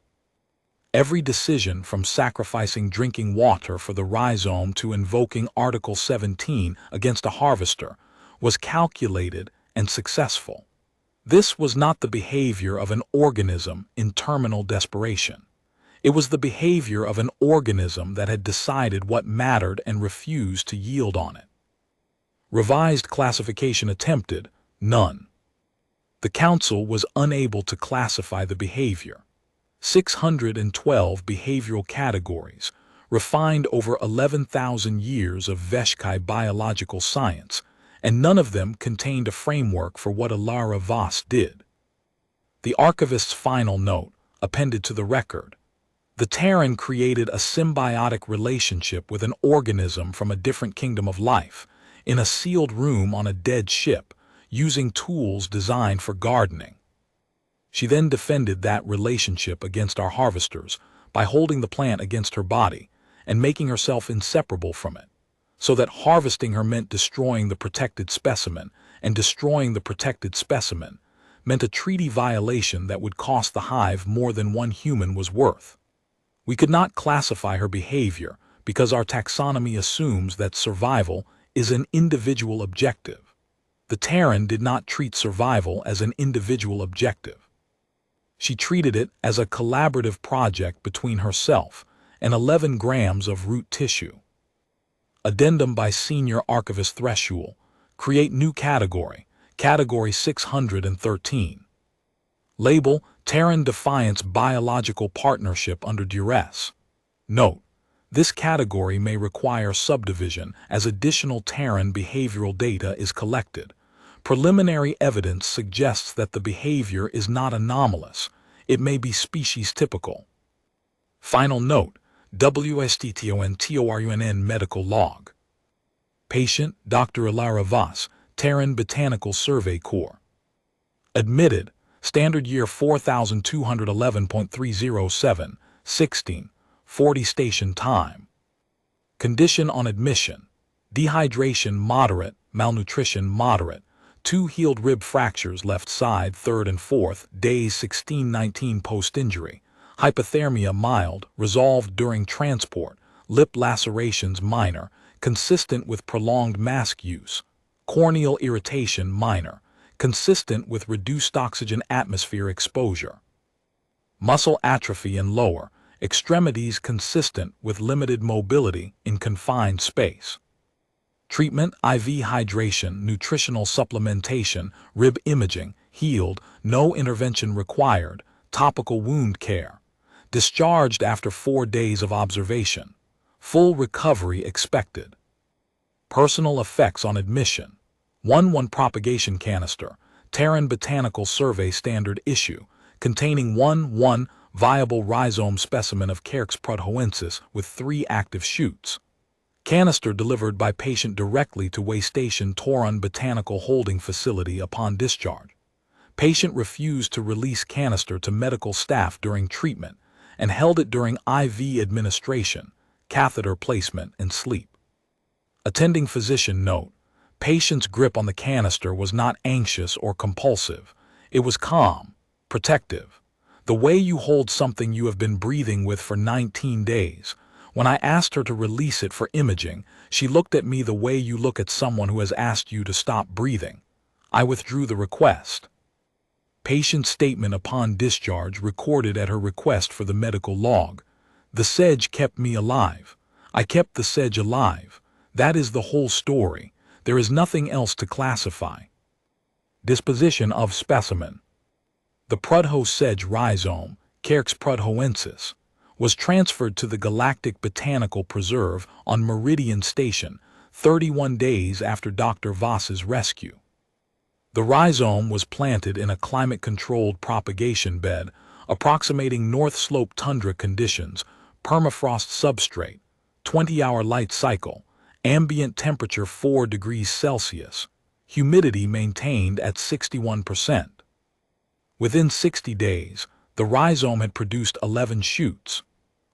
Every decision, from sacrificing drinking water for the rhizome to invoking Article 17 against a harvester, was calculated and successful. This was not the behavior of an organism in terminal desperation. It was the behavior of an organism that had decided what mattered and refused to yield on it. Revised classification attempted. None. The Council was unable to classify the behavior. 612 behavioral categories, refined over 11,000 years of Veshkai biological science, and none of them contained a framework for what Alara Voss did. The archivist's final note, appended to the record. The Terran created a symbiotic relationship with an organism from a different kingdom of life, in a sealed room on a dead ship, using tools designed for gardening. She then defended that relationship against our harvesters by holding the plant against her body and making herself inseparable from it, so that harvesting her meant destroying the protected specimen, and destroying the protected specimen meant a treaty violation that would cost the hive more than one human was worth. We could not classify her behavior because our taxonomy assumes that survival is an individual objective. The Terran did not treat survival as an individual objective. She treated it as a collaborative project between herself and 11 grams of root tissue. Addendum by Senior Archivist Threschul. Create new category, Category 613. Label, Terran Defiance Biological Partnership under Duress. Note, this category may require subdivision as additional Terran behavioral data is collected. Preliminary evidence suggests that the behavior is not anomalous. It may be species typical. Final note, WSTTONTORUNN Medical Log. Patient, Dr. Alara Voss, Terran Botanical Survey Corps. Admitted, Standard Year 4211.307, 16, 40 Station Time. Condition on admission: dehydration moderate, malnutrition moderate, 2 healed rib fractures left side 3rd and 4th, days 16-19 post-injury, hypothermia mild, resolved during transport, lip lacerations minor, consistent with prolonged mask use, corneal irritation minor, consistent with reduced oxygen atmosphere exposure, muscle atrophy and lower extremities consistent with limited mobility in confined space. Treatment: IV hydration, nutritional supplementation, rib imaging, healed, no intervention required, topical wound care. Discharged after 4 days of observation. Full recovery expected. Personal effects on admission: 1 propagation canister, Terran Botanical Survey Standard Issue, containing 1 viable rhizome specimen of Carex protohoensis with 3 active shoots. Canister delivered by patient directly to way station Torun Botanical Holding Facility upon discharge. Patient refused to release canister to medical staff during treatment and held it during IV administration, catheter placement, and sleep. Attending physician note: patient's grip on the canister was not anxious or compulsive. It was calm, protective. The way you hold something you have been breathing with for 19 days. When I asked her to release it for imaging, she looked at me the way you look at someone who has asked you to stop breathing. I withdrew the request. Patient statement upon discharge recorded at her request for the medical log. The sedge kept me alive. I kept the sedge alive. That is the whole story. There is nothing else to classify. Disposition of specimen. The Prudhoe sedge rhizome, Carex prudhoensis, was transferred to the Galactic Botanical Preserve on Meridian Station 31 days after Dr. Voss's rescue. The rhizome was planted in a climate-controlled propagation bed approximating North Slope tundra conditions, permafrost substrate, 20-hour light cycle, ambient temperature 4 degrees Celsius, humidity maintained at 61%. Within 60 days, the rhizome had produced 11 shoots.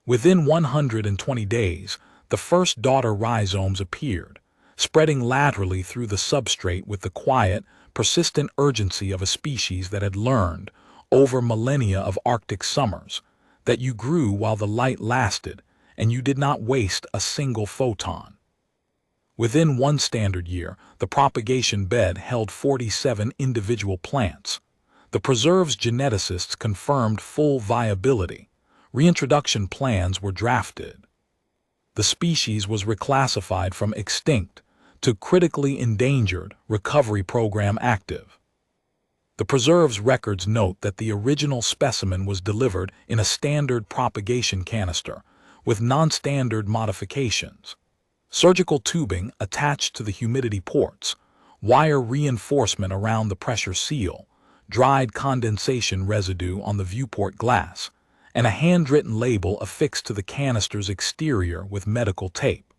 Within 120 days, the first daughter rhizomes appeared, spreading laterally through the substrate with the quiet, persistent urgency of a species that had learned, over millennia of Arctic summers, that you grew while the light lasted and you did not waste a single photon. Within 1 standard year, the propagation bed held 47 individual plants. The preserve's geneticists confirmed full viability. Reintroduction plans were drafted. The species was reclassified from extinct to critically endangered, recovery program active. The preserve's records note that the original specimen was delivered in a standard propagation canister with non-standard modifications. Surgical tubing attached to the humidity ports, wire reinforcement around the pressure seal, dried condensation residue on the viewport glass, and a handwritten label affixed to the canister's exterior with medical tape.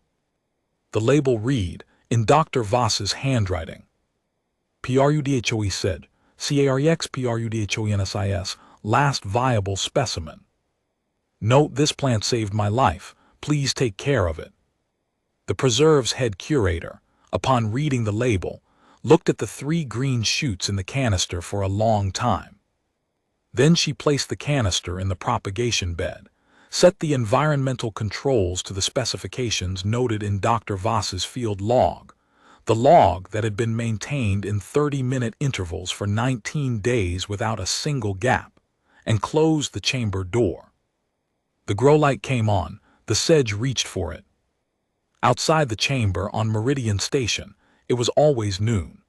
The label read, in Dr. Voss's handwriting, Prudhoe sedge, Carex prudhoensis, last viable specimen. Note: this plant saved my life. Please take care of it. The preserve's head curator, upon reading the label, looked at the 3 green shoots in the canister for a long time. Then she placed the canister in the propagation bed, set the environmental controls to the specifications noted in Dr. Voss's field log, the log that had been maintained in 30-minute intervals for 19 days without a single gap, and closed the chamber door. The grow light came on. The sedge reached for it. Outside the chamber on Meridian Station, it was always noon.